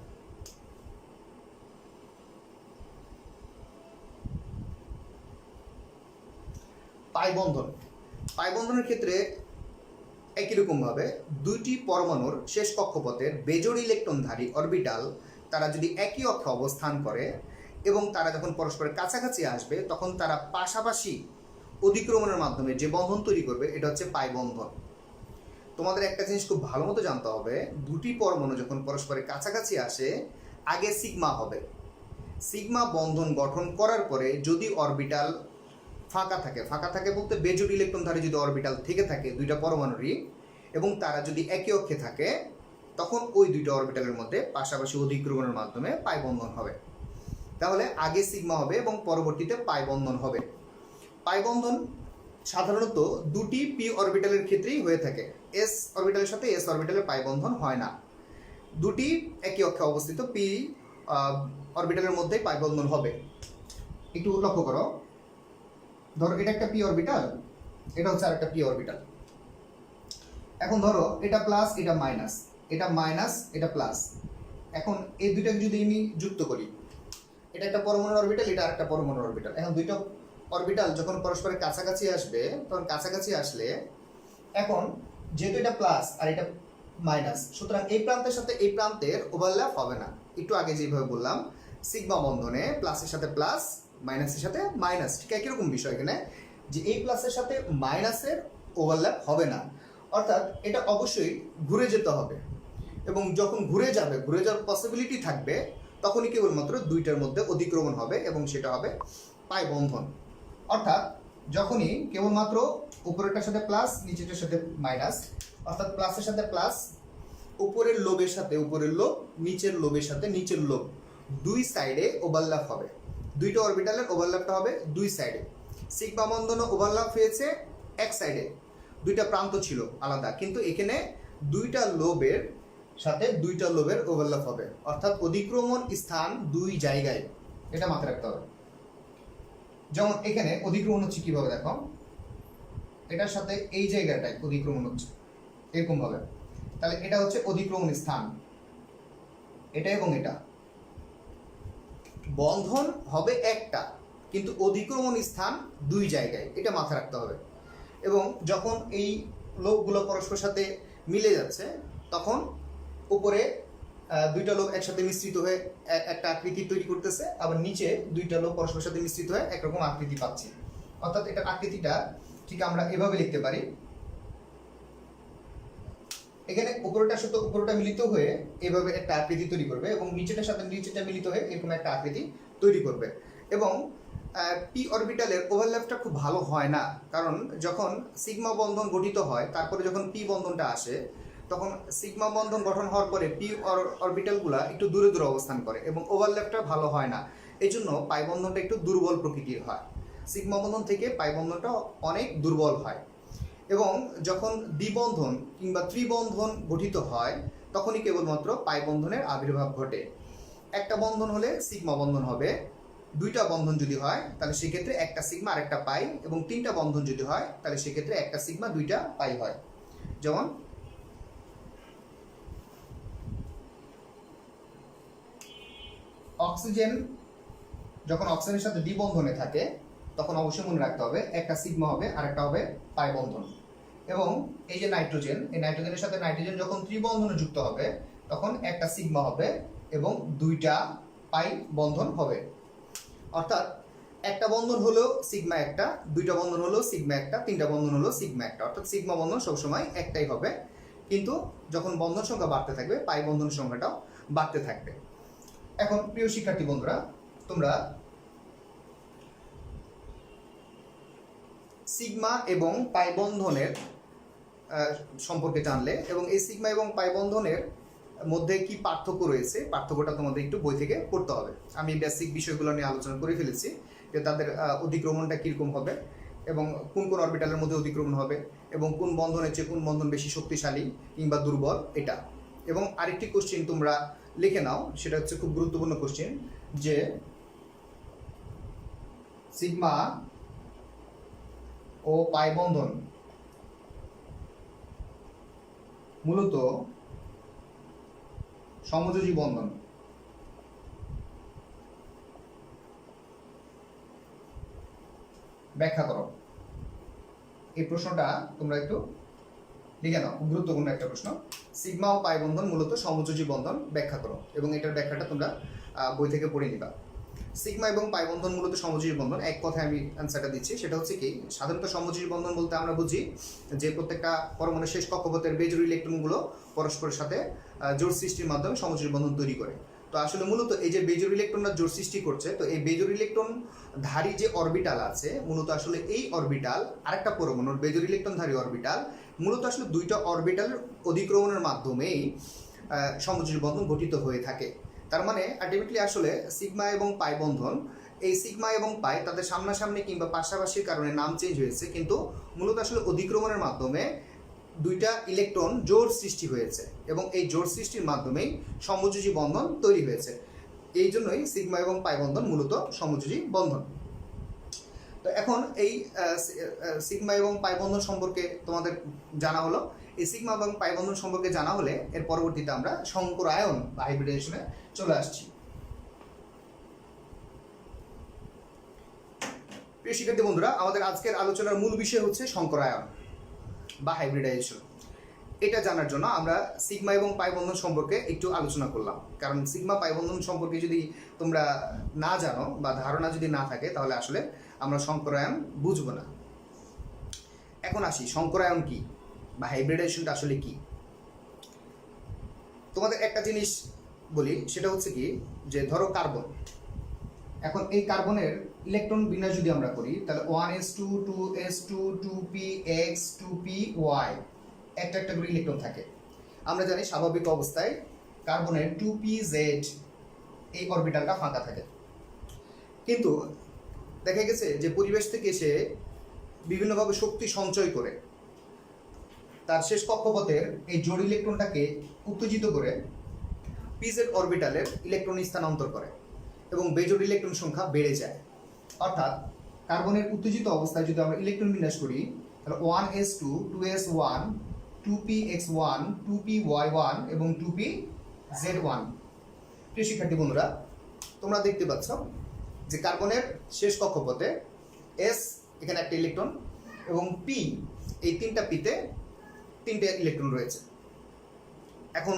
Speaker 1: পাই বন্ধনের ক্ষেত্রে একই রকমভাবে দুইটি পরমাণুর শেষ কক্ষপথের বেজোড় ইলেকট্রনধারী অরবিটাল তারা যদি একই অক্ষে অবস্থান করে এবং তারা যখন পরস্পরের কাছাকাছি আসবে তখন তারা পাশাপাশি অধিক্রমণের মাধ্যমে যে বন্ধন তৈরি করবে এটা হচ্ছে পাই বন্ধন। তোমাদের একটা জিনিস খুব ভালো মতো জানতে হবে, দুটি পরমাণু যখন পরস্পরের কাছাকাছি আসে আগে সিগমা হবে। সিগমা বন্ধন গঠন করার পরে যদি অরবিটাল ফাঁকা থাকে বলতে বেজোড় ইলেকট্রনধারী যদি অরবিটাল থেকে থাকে দুইটা পরমাণুরই এবং তারা যদি একই অক্ষে থাকে তখন ওই দুইটা অরবিটালের মধ্যে পাশাপাশি অধিক্রমণের মাধ্যমে পাই বন্ধন হবে। তাহলে আগে সিগমা হবে এবং পরবর্তীতে পাই বন্ধন হবে। পাই বন্ধন সাধারণত দুটি পি অরবিটালের ক্ষেত্রেই হয়ে থাকে, এস অরবিটালের সাথে এস অরবিটালের পাই বন্ধন হয় না। দুটি একই অক্ষে অবস্থিত পি অরবিটালের মধ্যেই পাই বন্ধন হবে। একটু লক্ষ্য করো, ধরো এটা একটা পি অরবিটাল, এটা হচ্ছে আরেকটা পি অরবিটাল। এখন ধরো এটা প্লাস এটা মাইনাস, এটা মাইনাস এটা প্লাস। এখন এই দুইটাকে যদি আমি যুক্ত করি, এটা একটা পরমাণু অরবিটাল, এটা আরেকটা পরমাণু অরবিটাল। এখন দুইটা অরবিটাল যখন পরস্পরের কাছাকাছি আসবে তখন কাছাকাছি আসলে এখন যেহেতু এটা প্লাস আর এটা মাইনাস, সুতরাং এই প্রান্তের সাথে এই প্রান্তের ওভারল্যাপ হবে না। একটু আগে যেভাবে বললাম সিগমা বন্ধনে প্লাসের সাথে প্লাস মাইনাসের সাথে মাইনাস, ঠিক একই রকম বিষয় এখানে যে এই প্লাসের সাথে মাইনাসের ওভারল্যাপ হবে না, অর্থাৎ এটা অবশ্যই ঘুরে যেতে হবে, এবং যখন ঘুরে যাওয়ার পসিবিলিটি থাকবে তখনই কেবলমাত্র দুইটার মধ্যে অধিক্রমণ হবে এবং সেটা হবে পাই বন্ধন। অর্থাৎ যখনই কেবলমাত্র উপরেরটার সাথে প্লাস, নিচেরটার সাথে মাইনাস, অর্থাৎ প্লাসের সাথে প্লাস, উপরের লোবের সাথে উপরের লোব, নিচের লোবের সাথে নিচের লোব, দুই সাইডে ওভারল্যাপ হবে, দুইটা অরবিটালের ওভারল্যাপটা হবে দুই সাইডে। সিগমা বন্ধনও ওভারল্যাপ হয়েছে এক সাইডে, দুইটা প্রান্ত ছিল আলাদা, কিন্তু এখানে দুইটা লোবের সাথে দুইটা লোবের ওভারল্যাপ হবে, অর্থাৎ অধিক্রমণ স্থান দুই জায়গায়, এটা মাথায় রাখতে হবে। যেমন এখানে অধিক্রমণ হচ্ছে কিভাবে দেখো, এটার সাথে এই জায়গাটায় অধিক্রমণ হচ্ছে এরকম ভাবে, তাহলে এটা হচ্ছে অধিক্রমণ স্থান, এটা এবং এটা। বন্ধন হবে একটা, কিন্তু অধিক্রমণ স্থান দুই জায়গায়, এটা মাথায় রাখতে হবে। এবং যখন এই লোকগুলো পরস্পরের সাথে মিলে যাচ্ছে তখন উপরে দুইটা লোক একসাথে মিশ্রিত হয়ে একটা আকৃতি তৈরি করতেছে, আবার নিচে দুইটা লোক পরস্পরের সাথে মিশ্রিত হয়ে একরকম আকৃতি পাচ্ছি। অর্থাৎ এটার আকৃতিটা ঠিক আমরা এভাবে লিখতে পারি, এখানে উপরটার সাথে উপরটা মিলিত হয়ে এভাবে একটা আকৃতি তৈরি করবে, এবং নিচেটার সাথে নিচেটা মিলিত হয়ে এরকম একটা আকৃতি তৈরি করবে। এবং পি অরবিটালের ওভারল্যাপটা খুব ভালো হয় না, কারণ যখন সিগমা বন্ধন গঠিত হয় তারপরে যখন পি বন্ধনটা আসে তখন সিগমা বন্ধন গঠন হওয়ার পরে পি অরবিটালগুলা একটু দূরে দূরে অবস্থান করে এবং ওভারল্যাপটা ভালো হয় না, এই জন্য পাই বন্ধনটা একটু দুর্বল প্রকৃতির হয়, সিগমা বন্ধন থেকে পাই বন্ধনটা অনেক দুর্বল হয়। এবং যখন দ্বিবন্ধন কিংবা ত্রিবন্ধন গঠিত হয় তখনই কেবলমাত্র পাই বন্ধনের আবির্ভাব ঘটে। একটা বন্ধন হলে সিগমা বন্ধন হবে, দুইটা বন্ধন যদি হয় তাহলে সেক্ষেত্রে একটা সিগমা আর একটা পাই, এবং তিনটা বন্ধন যদি হয় তাহলে সেক্ষেত্রে একটা সিগমা দুইটা পাই হয়। যেমন অক্সিজেন যখন অক্সিজেনের সাথে দ্বিবন্ধনে থাকে তখন অবশ্যই মনে রাখতে হবে একটা সিগমা হবে আর একটা হবে পাই বন্ধন। এবং এই যে নাইট্রোজেন, এই নাইট্রোজেনের সাথে নাইট্রোজেন যখন ত্রিবন্ধনে যুক্ত হবে তখন একটা সিগমা হবে এবং দুইটা পাই বন্ধন হবে। অর্থাৎ একটা বন্ধন হলো সিগমা একটা, দুইটা বন্ধন হলো সিগমা একটা, তিনটা বন্ধন হলো সিগমা একটা, অর্থাৎ সিগমা বন্ধন সবসময় একটাই হবে, কিন্তু যখন বন্ধন সংখ্যা বাড়তে থাকবে পাই বন্ধন সংখ্যাটাও বাড়তে থাকবে। এখন প্রিয় শিক্ষার্থী বন্ধুরা, তোমরা সিগমা এবং পাই বন্ধনের সম্পর্কে জানলে, এবং এই সিগমা এবং পাই বন্ধনের মধ্যে কি পার্থক্য রয়েছে, পার্থক্যটা তোমাদের একটু বই থেকে পড়তে হবে। আমি বেসিক বিষয়গুলো নিয়ে আলোচনা করে ফেলেছি, যে তাদের অধিক্রমণটা কীরকম হবে এবং কোন কোন অরবিটালের মধ্যে অধিক্রমণ হবে এবং কোন বন্ধনের চেয়ে কোন বন্ধন বেশি শক্তিশালী কিংবা দুর্বল এটা। এবং আরেকটি কোশ্চেন তোমরা লিখে নাও, সেটা হচ্ছে খুব গুরুত্বপূর্ণ কোশ্চেন, যে সিগমা ও পাই বন্ধন মূলত সমযোজী বন্ধন। ব্যাখ্যা করো। এই প্রশ্নটা তোমরা একটু লিখে নাও, খুব গুরুত্বপূর্ণ একটা প্রশ্ন। সিগমা ও পাই বন্ধন মূলত সমযোজী বন্ধন, ব্যাখ্যা করো, এবং এটার ব্যাখ্যাটা তোমরা বই থেকে পড়ে নিবা। সিগমা এবং পাই বন্ধন মূলত সমযোজী বন্ধন, এক কথায় আমি অ্যান্সারটা দিচ্ছি। সেটা হচ্ছে কি, সাধারণত সমযোজী বন্ধন বলতে আমরা বুঝি যে প্রত্যেকটা পরমাণুর শেষ কক্ষপথের বেজোর ইলেকট্রনগুলো পরস্পরের সাথে জোড় সৃষ্টির মাধ্যমে সমযোজী বন্ধন তৈরি করে। তো আসলে মূলত এই যে বেজোর ইলেকট্রনরা জোড় সৃষ্টি করছে, তো এই বেজোর ইলেকট্রন ধারী যে অরবিটাল আছে, মূলত আসলে এই অরবিটাল আরেকটা পরমাণুর বেজোর ইলেকট্রন ধারী অরবিটাল মূলত আসলে দুইটা অরবিটালের অধিক্রমণের মাধ্যমেই সমযোজী বন্ধন গঠিত হয়ে থাকে। তার মানে আলটিমেটলি আসলে সিগমা এবং পাই বন্ধন, এই সিগমা এবং পাই তাদের সামনাসামনি কিংবা পাশাপাশির কারণে নাম চেঞ্জ হয়েছে, কিন্তু মূলত আসলে অধিক্রমণের মাধ্যমে দুইটা ইলেকট্রন জোড় সৃষ্টি হয়েছে এবং এই জোড় সৃষ্টির মাধ্যমেই সমযোজী বন্ধন তৈরি হয়েছে। এই জন্যই সিগমা এবং পাই বন্ধন মূলত সমযোজী বন্ধন। তো এখন এই সিগমা এবং পাই বন্ধন সম্পর্কে তোমাদের জানা হলো। এই সিগমা এবং পাই বন্ধন সম্পর্কে জানা হলে এর পরবর্তীতে আমরা সংকরায়ন বা হাইব্রিডাইজেশনে চলে আসছি। প্রিয় শিক্ষার্থী বন্ধুরা, আমাদের আজকের আলোচনার মূল বিষয় হচ্ছে সংকরায়ন বা হাইব্রিডাইজেশন। এটা জানার জন্য আমরা সিগমা এবং পাই বন্ধন সম্পর্কে একটু আলোচনা করলাম, কারণ সিগমা পাই বন্ধন সম্পর্কে যদি তোমরা না জানো বা ধারণা যদি না থাকে তাহলে আসলে আমরা সংকরায়ন বুঝবো না। এখন আসি সংকরায়ন কি বা হাইব্রিডাইজেশনটা আসলে কি। তোমাদের একটা জিনিস বলি, সেটা হচ্ছে কি যে ধরো কার্বন, এখন এই কার্বনের ইলেকট্রন বিন্যাস যদি আমরা করি তাহলে 1s2 2s2 2px 2py একটা একটা করে ইলেকট্রন থাকে। আমরা জানি স্বাভাবিক অবস্থায় কার্বনের 2pz এই অরবিটালটা ফাঁকা থাকে, কিন্তু দেখা গেছে যে পরিবেশ থেকে এসে বিভিন্নভাবে শক্তি সঞ্চয় করে তার শেষ কক্ষপথের এই জোড় ইলেকট্রনটাকে উত্তেজিত করে পিজেড অরবিটালের ইলেকট্রন স্থানান্তর করে এবং বেজোড় ইলেকট্রন সংখ্যা বেড়ে যায়। অর্থাৎ কার্বনের উত্তেজিত অবস্থায় যদি আমরা ইলেকট্রন বিন্যাস করি তাহলে 1s2 2s1 2px1 2py1 এবং 2pz1। প্রিয় শিক্ষার্থী বন্ধুরা, তোমরা দেখতে পাচ্ছ যে কার্বনের শেষ কক্ষপথে s এখানে একটা ইলেকট্রন এবং p এই তিনটা পিতে তিনটে ইলেকট্রন রয়েছে। এখন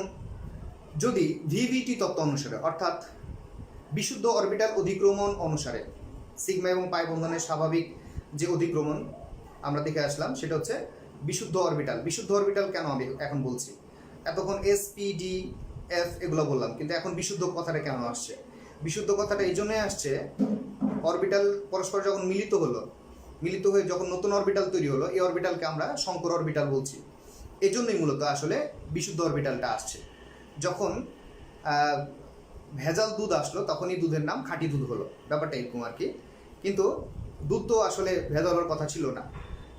Speaker 1: যদি ভিভিটি তত্ত্ব অনুসারে অর্থাৎ বিশুদ্ধ অরবিটাল অধিক্রমণ অনুসারে সিগমা এবং পাই বন্ধনের স্বাভাবিক যে অধিক্রমণ আমরা দেখে আসলাম সেটা হচ্ছে বিশুদ্ধ অরবিটাল। বিশুদ্ধ অরবিটাল কেন আমি এখন বলছি, এতক্ষণ এস পি ডি এফ এগুলো বললাম, কিন্তু এখন বিশুদ্ধ কথাটা কেন আসছে? বিশুদ্ধ কথাটা এই জন্যই আসছে, অরবিটাল পরস্পর যখন মিলিত হয়ে যখন নতুন অরবিটাল তৈরি হলো, এই অরবিটালকে আমরা শঙ্কর অরবিটাল বলছি। এই জন্যই মূলত আসলে বিশুদ্ধ অরবিটালটা আসছে। যখন ভেজাল দুধ আসলো তখনই দুধের নাম খাঁটি দুধ হলো, ব্যাপারটা এরকম আর কি। কিন্তু দুধ তো আসলে ভেজাল হওয়ার কথা ছিল না,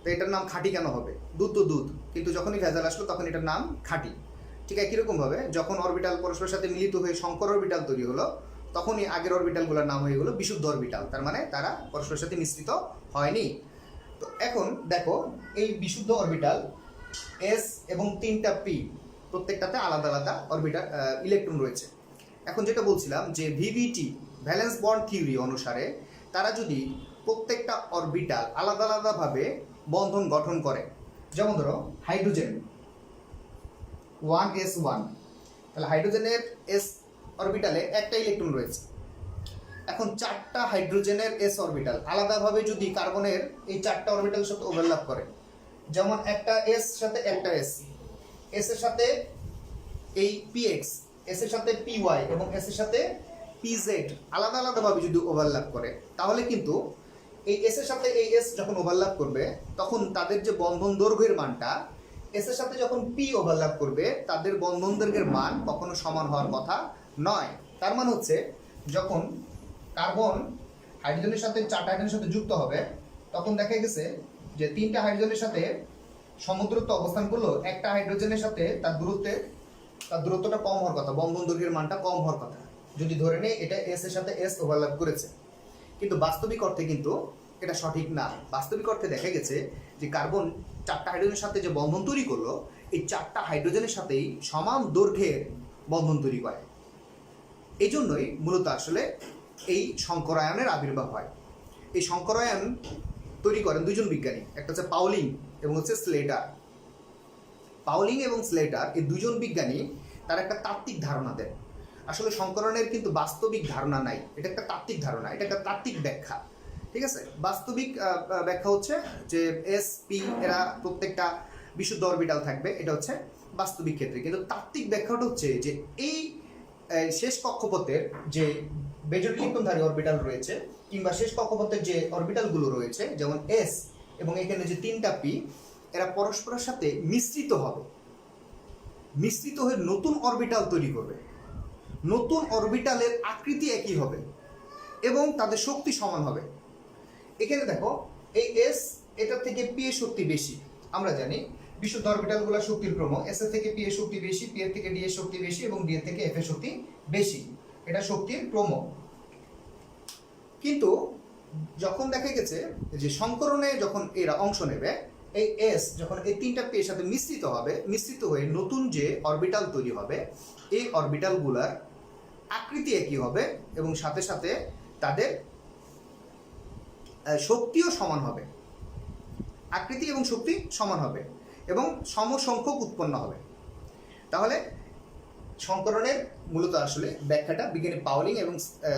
Speaker 1: তো এটার নাম খাঁটি কেন হবে? দুধ তো দুধ, কিন্তু যখনই ভেজাল আসলো তখন এটার নাম খাঁটি। ঠিক একই রকমভাবে যখন অরবিটাল পরস্পরের সাথে মিলিত হয়ে শঙ্কর অরবিটাল তৈরি হলো তখনই আগের অরবিটালগুলোর নাম হয়ে গেলো বিশুদ্ধ অরবিটাল, তার মানে তারা পরস্পরের সাথে মিশ্রিত হয়নি। তো এখন দেখো এই বিশুদ্ধ অরবিটাল এস এবং তিনটা পি প্রত্যেকটাতে আলাদা আলাদা অরবিটাল ইলেকট্রন রয়েছে। এখন যেটা বলছিলাম যে ভিভিটি ভ্যালেন্স বন্ড থিওরি অনুসারে তারা যদি প্রত্যেকটা অরবিটাল আলাদা আলাদাভাবে বন্ধন গঠন করে, যেমন ধরো হাইড্রোজেন 1s1, তাহলে হাইড্রোজেনের এস অরবিটালে একটা ইলেকট্রন রয়েছে। এখন চারটা হাইড্রোজেনের এস অরবিটাল আলাদাভাবে যদি কার্বনের এই চারটা অরবিটালের সাথে ওভারল্যাপ করে, যেমন একটা এস সাথে একটা এস, এস এর সাথে এই পিএক্স, এস এর সাথে পিওয়াই এবং এস এর সাথে পিজেড আলাদা আলাদাভাবে যদি ওভারল্যাপ করে, তাহলে কিন্তু এই এস এর সাথে এই এস যখন ওভারল্যাপ করবে তখন তাদের যে বন্ধন দৈর্ঘ্যের মানটা এস এর সাথে যখন পি ওভারল্যাপ করবে তাদের বন্ধন দৈর্ঘ্যের মান কখনো সমান হওয়ার কথা নয়। তার মানে হচ্ছে যখন কার্বন হাইড্রোজেনের সাথে চারটা হাইড্রোজেনের সাথে যুক্ত হবে তখন দেখা গেছে যে তিনটা হাইড্রোজেনের সাথে সমদূরত্ব অবস্থান করলো, একটা হাইড্রোজেনের সাথে তার দূরত্বটা কম হওয়ার কথা, বন্ধন দৈর্ঘ্যের মানটা কম হওয়ার কথা, যদি ধরে নেই এটা এস এর সাথে এস ওভারল্যাপ করেছে। কিন্তু বাস্তবিক অর্থে কিন্তু এটা সঠিক না। বাস্তবিক অর্থে দেখা গেছে যে কার্বন চারটা হাইড্রোজেনের সাথে যে বন্ধন তৈরি করলো এই চারটা হাইড্রোজেনের সাথেই সমান দৈর্ঘ্যের বন্ধন তৈরি করে। এই জন্যই মূলত আসলে এই শঙ্করায়নের আবির্ভাব হয়। এই শঙ্করায়ন তৈরি করেন দুইজন বিজ্ঞানী, একটা হচ্ছে পাউলিং এবং হচ্ছে স্লেটার। পাউলিং এবং স্লেটার এই দুজন বিজ্ঞানী তার একটা তাত্ত্বিক ধারণা দেন। আসলে শঙ্করায়নের কিন্তু বাস্তবিক ধারণা নাই, এটা একটা তাত্ত্বিক ধারণা, এটা একটা তাত্ত্বিক ব্যাখ্যা। ঠিক আছে, বাস্তবিক ব্যাখ্যা হচ্ছে যে এস পি এরা প্রত্যেকটা বিশুদ্ধ অরবিটাল থাকবে, এটা হচ্ছে বাস্তবিক ক্ষেত্রে। কিন্তু তাত্ত্বিক ব্যাখ্যাটা হচ্ছে যে এই শেষ কক্ষপথের যে বেজোড় ইলেকট্রনধারী অরবিটাল রয়েছে কিংবা শেষ কক্ষপথের যে অরবিটালগুলো রয়েছে যেমন এস এবং এখানে যে তিনটা পি, এরা পরস্পরের সাথে মিশ্রিত হবে, মিশ্রিত হয়ে নতুন অরবিটাল তৈরি করবে। নতুন অরবিটালের আকৃতি একই হবে এবং তাদের শক্তি সমান হবে। এখানে দেখো এই এস এটার থেকে পি এর শক্তি বেশি। আমরা জানি বিশুদ্ধ অরবিটালগুলোর শক্তির ক্রম এস এর থেকে পি এর শক্তি বেশি, পি এর থেকে ডি এর শক্তি বেশি এবং ডি এর থেকে এফ এর শক্তি বেশি, এটা শক্তির ক্রম। কিন্তু যখন দেখা গেছে যে সংকরণে যখন এরা অংশ নেবে, এই এস যখন এই তিনটা পি এর সাথে মিশ্রিত হবে, মিশ্রিত হয়ে নতুন যে অরবিটাল তৈরি হবে এই অরবিটালগুলোর আকৃতি একই হবে এবং সাথে সাথে তাদের শক্তিও সমান হবে, আকৃতি এবং শক্তি সমান হবে এবং সমসংখ্যক উৎপন্ন হবে। তাহলে সংকরণের মূলত আসলে ব্যাখ্যাটা বিজ্ঞানী পাউলিং এবং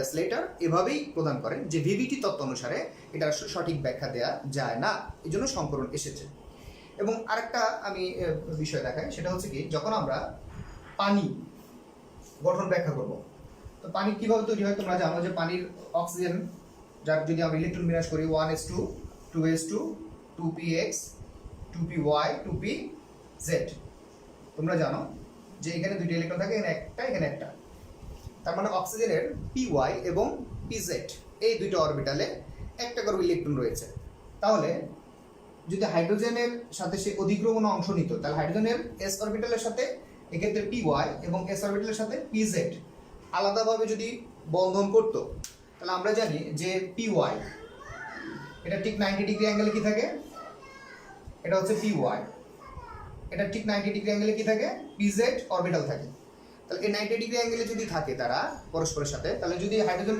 Speaker 1: স্লেটার এভাবেই প্রদান করেন যে ভিভিটি তত্ত্ব অনুসারে এটা সঠিক ব্যাখ্যা দেওয়া যায় না, এই জন্য সংকরণ এসেছে। এবং আরেকটা আমি বিষয় দেখাই, সেটা হচ্ছে কি, যখন আমরা পানি গঠন ব্যাখ্যা করব, তো পানি কিভাবে তৈরি হয় তোমরা জানো যে পানির অক্সিজেন যার যদি আমরা ইলেকট্রন বিন্যাস করি 1s2 2s2 2px 2py 2pz, তোমরা জানো যে এখানে দুইটা ইলেকট্রন থাকে, এখানে একটা, তার মানে অক্সিজেনের py এবং pz এই দুইটা অরবিটালে একটা করে ইলেকট্রন রয়েছে। তাহলে যদি হাইড্রোজেনের সাথে সে অধিক্রমণ অংশ নিত, তাহলে হাইড্রোজেনের s অরবিটালের সাথে এক্ষেত্রে py এবং s অরবিটালের সাথে pz আলাদাভাবে যদি বন্ধন করত, তাহলে আমরা জানি যে py এটা ঠিক 90 ডিগ্রি অ্যাঙ্গেলে কি থাকে, এটা হচ্ছে py, এটা ঠিক 90 ডিগ্রি অ্যাঙ্গেলে কি থাকে, pz অরবিটাল থাকে। তাহলে এই 90 ডিগ্রি অ্যাঙ্গেলে যদি থাকে তারা পরস্পরের সাথে, তাহলে যদি হাইড্রোজেন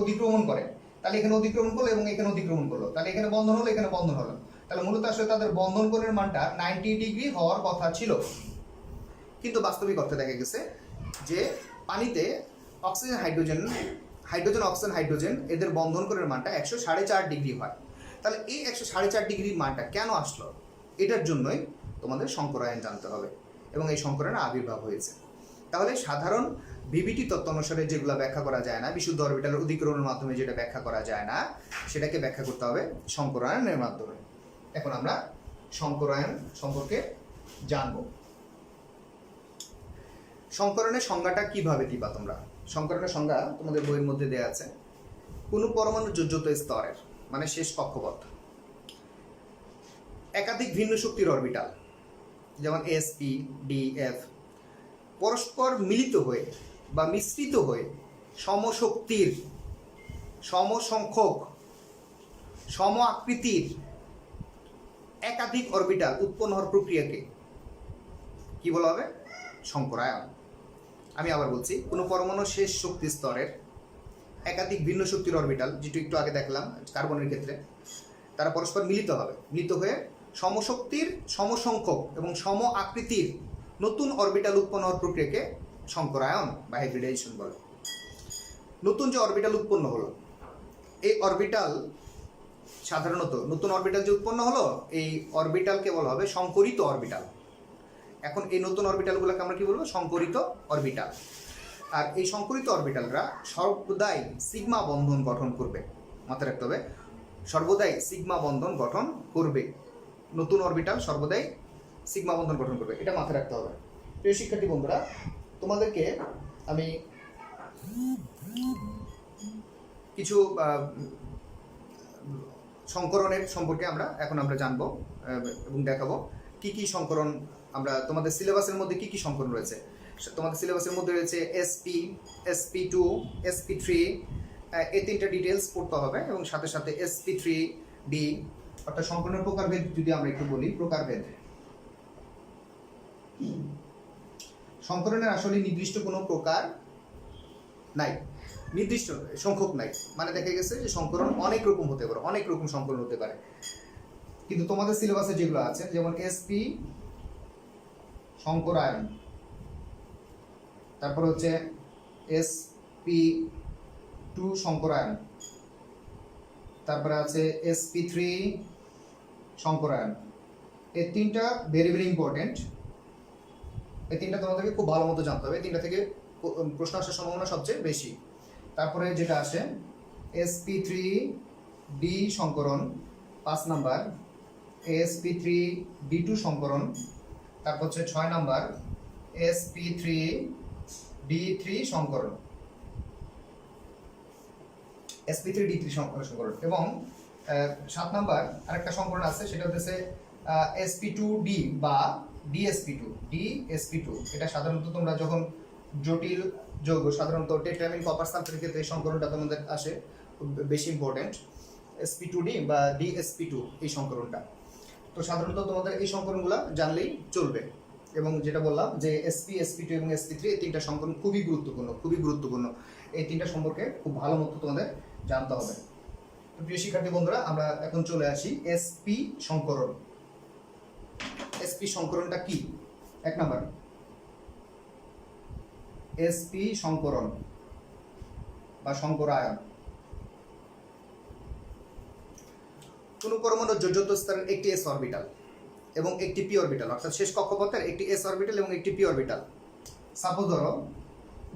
Speaker 1: অধিক্রমণ করে, তাহলে এখানে অধিক্রমণ করলো এবং এখানে অধিক্রমণ করলো, তাহলে এখানে বন্ধন হলো, এখানে বন্ধন হলো, তাহলে মূলত আসলে তাদের বন্ধন কোণের মানটা 90 ডিগ্রি হওয়ার কথা ছিল। কিন্তু বাস্তবিক অর্থে দেখা গেছে যে পানিতে অক্সিজেন হাইড্রোজেন এদের বন্ধন কোণের মানটা 104.5 ডিগ্রি হয়। তাহলে এই 104.5 ডিগ্রির মানটা কেন আসলো, এটার জন্যই তোমাদের সংকরায়ন জানতে হবে এবং এই সংকরায়নের আবির্ভাব হয়েছে। তাহলে সাধারণ ভিভিটি তত্ত্ব অনুসারে যেগুলো ব্যাখ্যা করা যায় না, বিশুদ্ধ অরবিটালের অধিকরণের মাধ্যমে যেটা ব্যাখ্যা করা যায় না, সেটাকে ব্যাখ্যা করতে হবে সংকরায়নের মাধ্যমে। এখন আমরা সংকরায়ন সম্পর্কে জানব। সংকরণের সংজ্ঞাটা কিভাবে দিবা তোমরা? সংকরণের সংজ্ঞা তোমাদের বইয়ের মধ্যে দেওয়া আছে। কোনো পরমাণু যোজ্যতা স্তরের মানে শেষ কক্ষপথ, একাধিক ভিন্ন শক্তির অরবিটাল যেমন sp df পরস্পর মিলিত হয়ে বা মিশ্রিত হয়ে সমশক্তির, সমসংখ্যক, সম আকৃতির একাধিক অরবিটাল উৎপন্ন হওয়ার প্রক্রিয়াকে কি বলা হবে? সংকরায়ন। আমি আবার বলছি, কোনো পরমাণু শেষ শক্তি স্তরের একাধিক ভিন্ন শক্তির অরবিটাল, যেটা একটু আগে দেখলাম কার্বনের ক্ষেত্রে, তারা পরস্পর মিলিত হয়ে সমশক্তির, সমসংখ্যক এবং সম আকৃতির নতুন অরবিটাল উৎপন্ন হওয়ার প্রক্রিয়াকে সংকরায়ন বা হাইব্রিডাইজেশন বলে। নতুন যে অরবিটাল উৎপন্ন হলো, এই অরবিটাল সাধারণত নতুন অরবিটাল যে উৎপন্ন হলো, এই অরবিটালকে বলা হবে সংকরিত অরবিটাল। এখন এই নতুন অরবিটালগুলোকে আমরা কি বলবো? সংকরিত অরবিটাল। আর এই সংকরিত অরবিটালরা সর্বদাই সিগমা বন্ধন গঠন করবে, মাথায় রাখতে হবে, সর্বদাই সিগমা বন্ধন গঠন করবে। নতুন অরবিটাল সর্বদাই সিগমা বন্ধন গঠন করবে, এটা মাথায় রাখতে হবে। প্রিয় শিক্ষার্থী বন্ধুরা, তোমাদেরকে আমি কিছু সংকরণের সম্পর্কে আমরা জানবো এবং দেখাবো কি কি সংকরণ আমরা, তোমাদের সিলেবাসের মধ্যে কি কি সংকরণ রয়েছে। তোমাদের সিলেবাসের মধ্যে রয়েছে sp, sp2, sp3, এই তিনটা ডিটেলস পড়তে হবে এবং সাথে সাথে sp3d অর্থাৎ সংকরণের প্রকারভেদ যদি আমরা একটু বলি, প্রকারভেদ। সংকরণের আসলে নির্দিষ্ট কোনো প্রকার নাই, নির্দিষ্ট সংখ্যক নাই, মানে দেখা গেছে যে সংকরণ অনেক রকম হতে পারে, অনেক রকম সংকরণ হতে পারে। কিন্তু তোমাদের সিলেবাসে যেগুলো আছে, যেমন sp সংকরায়ন, তারপর হচ্ছে sp2 সংকরায়ন, তারপরে আছে sp3 সংকরায়ন। এই তিনটা ভেরি ভেরি ইম্পর্টেন্ট। এই তিনটা তোমাদেরকে খুব ভালো মতো জানতে হবে, এই তিনটা থেকে প্রশ্ন আসার সম্ভাবনা সবচেয়ে বেশি। তারপরে যেটা আসে sp3d সংকরণ 5 নাম্বার, sp3d2 সংকরণ, তারপর হচ্ছে 6 নাম্বার sp3d3 সংকরণ, sp3d3 সংকরণ, এবং 7 নাম্বার আরেকটা সংকরণ আছে, সেটা হচ্ছে sp2d বা dsp2, এটা সাধারণত তোমরা যখন জটিল যৌগ, সাধারণত টেট্রামিন কপার সালফেটের ক্ষেত্রে এই সংকরণটা তোমাদের আসে, খুব বেশি ইম্পর্টেন্ট, sp2d বা dsp2 এই সংকরণটা। তো সাধারণত তোমাদের এই সংকরণগুলো জানলেই চলবে। এবং যেটা বললাম যে sp, sp2 এবং sp3 এই তিনটা সংকরণ খুবই গুরুত্বপূর্ণ। এই তিনটা সম্পর্কে খুব ভালো মতো তোমাদের জানতে হবে। তো প্রিয় শিক্ষার্থী বন্ধুরা, আমরা এখন চলে আসি sp সংকরণ। sp সংকরণটা কি? 1 নাম্বার sp সংকরণ বা সংকরায়ন। কোন পরমাণুর যোজ্যতা স্তরের একটি s অরবিটাল এবং একটি পি অরবিটাল, অর্থাৎ শেষ কক্ষপথের একটি এস অরবিটাল এবং একটি পি অরবিটাল। সাপোজ ধরো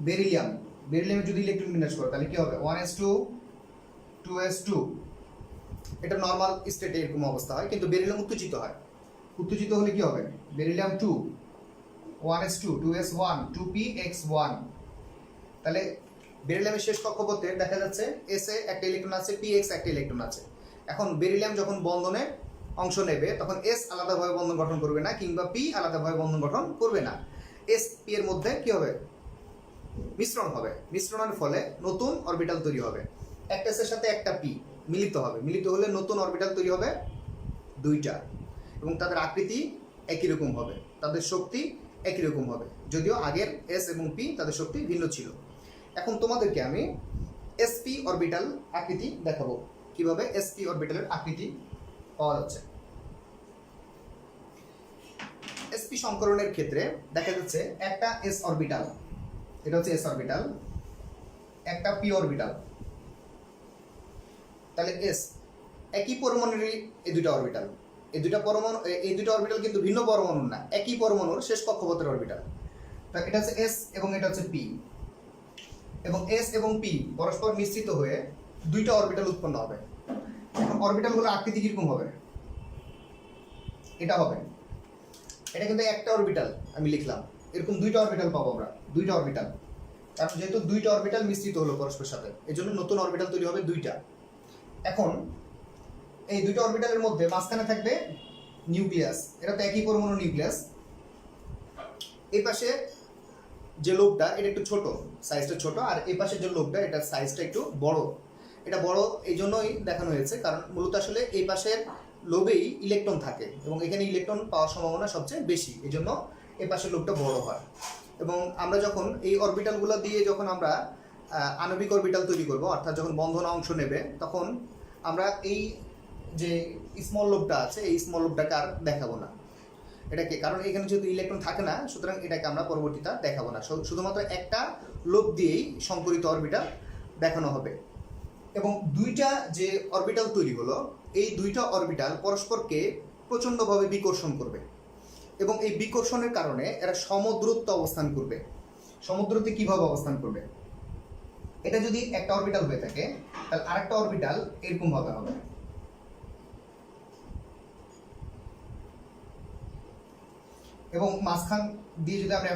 Speaker 1: বেরিলিয়ামের যদি ইলেকট্রন বিন্যাস করো তাহলে কি হবে 1s2 2s2, এটা নর্মাল স্টেটে এরকম অবস্থা হয়, কিন্তু বেরিলিয়াম উত্তেজিত হয়। উত্তেজিত হলে কি হবে বেরিলিয়াম 2 1s2 2s1 2px1। তাহলে বেরিলিয়ামের শেষ কক্ষপথে দেখা যাচ্ছে এস এ একটা ইলেকট্রন আছে, পি এক্স একটা ইলেকট্রন আছে। এখন বেরিলিয়াম যখন বন্ধনে অংশ নেবে তখন এস আলাদাভাবে বন্ধন গঠন করবে না, কিংবা পি আলাদাভাবে বন্ধন গঠন করবে না। এস পি এর মধ্যে কি হবে মিশ্রণ হবে, মিশ্রণের ফলে নতুন অরবিটাল তৈরি হবে। একটা এস এর সাথে একটা পি মিলিত হবে, মিলিত হলে নতুন অরবিটাল তৈরি হবে দুইটা, এবং তাদের আকৃতি একই রকম হবে, তাদের শক্তি একই রকম হবে, যদিও আগের এস এবং পি তাদের শক্তি ভিন্ন ছিল। এখন তোমাদেরকে আমি এসপি অরবিটাল আকৃতি দেখাবো, কিভাবে এসপি অরবিটালের আকৃতি পাওয়া যাচ্ছে। এসপি সংকরণের ক্ষেত্রে দেখা যাচ্ছে একটা এস অরবিটাল, এটা হচ্ছে এস অরবিটাল, একটা পি অরবিটাল। তাহলে এস একই পরমাণুরই এই দুইটা অরবিটাল, এই দুইটা অরবিটাল কিন্তু ভিন্ন পরমাণু না, একই পরমাণুর শেষ কক্ষপথের অরবিটাল। তো এটা হচ্ছে এস এবং এটা হচ্ছে পি, এবং এস এবং পি পরস্পর মিশ্রিত হয়ে দুইটা অরবিটাল উৎপন্ন হবে। এখন অরবিটালগুলোর আকৃতি কিরকম হবে, এটা হবে, এটা কিন্তু একটা অরবিটাল আমি লিখলাম, এরকম দুইটা অরবিটাল পাবো আমরা, দুইটা অরবিটাল, কারণ যেহেতু দুইটা অরবিটাল মিশ্রিত হলো পরস্পরের সাথে, এই জন্য নতুন অরবিটাল তৈরি হবে দুইটা। এখন এই দুইটা অরবিটালের মধ্যে মাঝখানে থাকবে নিউক্লিয়াস, এটা তো একই পরমাণু নিউক্লিয়াস। এই পাশে যে লোবটা এটা একটু ছোট, সাইজটা ছোট, আর এই পাশে যে লোবটা এটা সাইজটা একটু বড়। এটা বড় এই জন্যই দেখানো হয়েছে, কারণ মূলত আসলে এই পাশের লোবেই ইলেকট্রন থাকে এবং এখানে ইলেকট্রন পাওয়ার সম্ভাবনা সবচেয়ে বেশি, এই জন্য এই পাশের লোবটা বড় হয়। এবং আমরা যখন এই অরবিটালগুলো দিয়ে যখন আমরা আণবিক অরবিটাল তৈরি করব, অর্থাৎ যখন বন্ধন অংশ নেবে, তখন আমরা এই যে স্মল লোবটা আছে এই স্মল লোবটাকে আর দেখাবো না এটাকে, কারণ এখানে যেহেতু ইলেকট্রন থাকে না, সুতরাং এটাকে আমরা পরবর্তীতে দেখাবো না, শুধুমাত্র একটা লোব দিয়েই সংকরিত অরবিটাল দেখানো হবে। এবং দুইটা যে অরবিটাল তৈরি হলো, এই দুইটা অরবিটাল পরস্পরকে প্রচণ্ডভাবে বিকর্ষণ করবে, এবং এই বিকর্ষণের কারণে এরা সমদূরত্বে অবস্থান করবে। সমদূরত্বে কিভাবে অবস্থান করবে, এটা যদি একটা অরবিটাল হয়ে থাকে তাহলে আরেকটা অরবিটাল এরকম ভাবে হবে, এবং মাঝখান দিয়ে যদি আমরা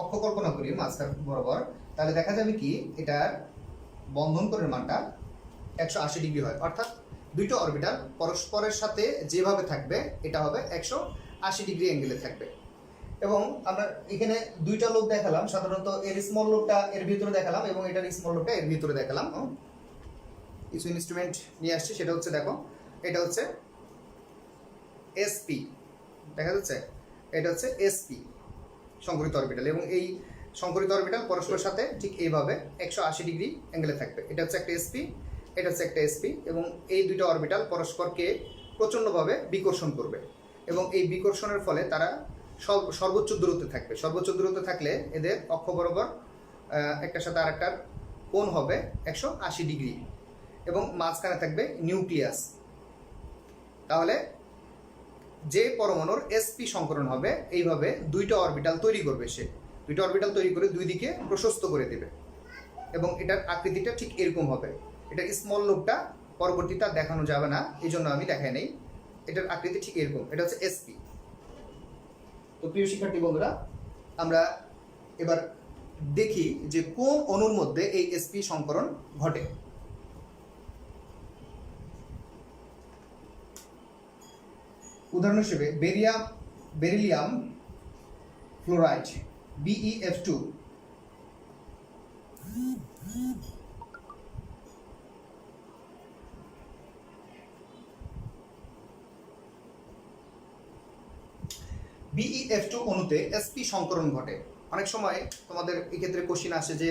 Speaker 1: অক্ষ কল্পনা করি মাঝখান বরাবর, তাহলে দেখা যাবে কি এটার বন্ধন কোণের মানটা 180 ডিগ্রি হয়, অর্থাৎ দুইটা অরবিটাল পরস্পরের সাথে যেভাবে থাকবে এটা হবে 180 ডিগ্রি অ্যাঙ্গেলে থাকবে। এবং আমরা এখানে দুইটা লোব দেখালাম, সাধারণত এর স্মল লোবটা এর ভিতরে দেখালাম এবং এটার স্মল লোবটা এর ভিতরে দেখালাম। কিছু ইনস্ট্রুমেন্ট নিয়ে আসছি, সেটা হচ্ছে দেখো, এটা হচ্ছে এসপি, দেখা যাচ্ছে এটা হচ্ছে এসপি সংকরিত অরবিটাল, এবং এই সংকরিত অরবিটাল পরস্পরের সাথে ঠিক এইভাবে 180 ডিগ্রি অ্যাঙ্গেলে থাকবে। এটা হচ্ছে একটা এসপি, এটা হচ্ছে একটা এসপি, এবং এই দুইটা অরবিটাল পরস্পরকে প্রচণ্ডভাবে বিকর্ষণ করবে, এবং এই বিকর্ষণের ফলে তারা সর্বোচ্চ দূরত্বে থাকবে। সর্বোচ্চ দূরত্বে থাকলে এদের অক্ষ বরাবর একটার সাথে আরেকটার কোণ হবে 180 ডিগ্রি, এবং মাঝখানে থাকবে নিউক্লিয়াস। তাহলে যে পরমাণুর এসপি সংকরণ হবে এইভাবে দুইটা অরবিটাল তৈরি করবে, সে দুইটা অরবিটাল তৈরি করে দুই দিকে প্রশস্ত করে দেবে, এবং এটার আকৃতিটা ঠিক এরকম হবে। এটার স্মল লোবটা পরবর্তীতে দেখানো যাবে না, এই জন্য আমি দেখাই নেই, এটার আকৃতি ঠিক এরকম, এটা হচ্ছে এসপি। তো প্রিয় শিক্ষার্থী বন্ধুরা, আমরা এবার দেখি যে কোন অণুর মধ্যে এই এসপি সংকরণ ঘটে। উদাহরণ হিসেবে বেরিলিয়াম ফ্লোরাইড BeF2, BeF2 অণুতে এসপি সংকরণ ঘটে। অনেক সময় তোমাদের এক্ষেত্রে কোশ্চিন আসে যে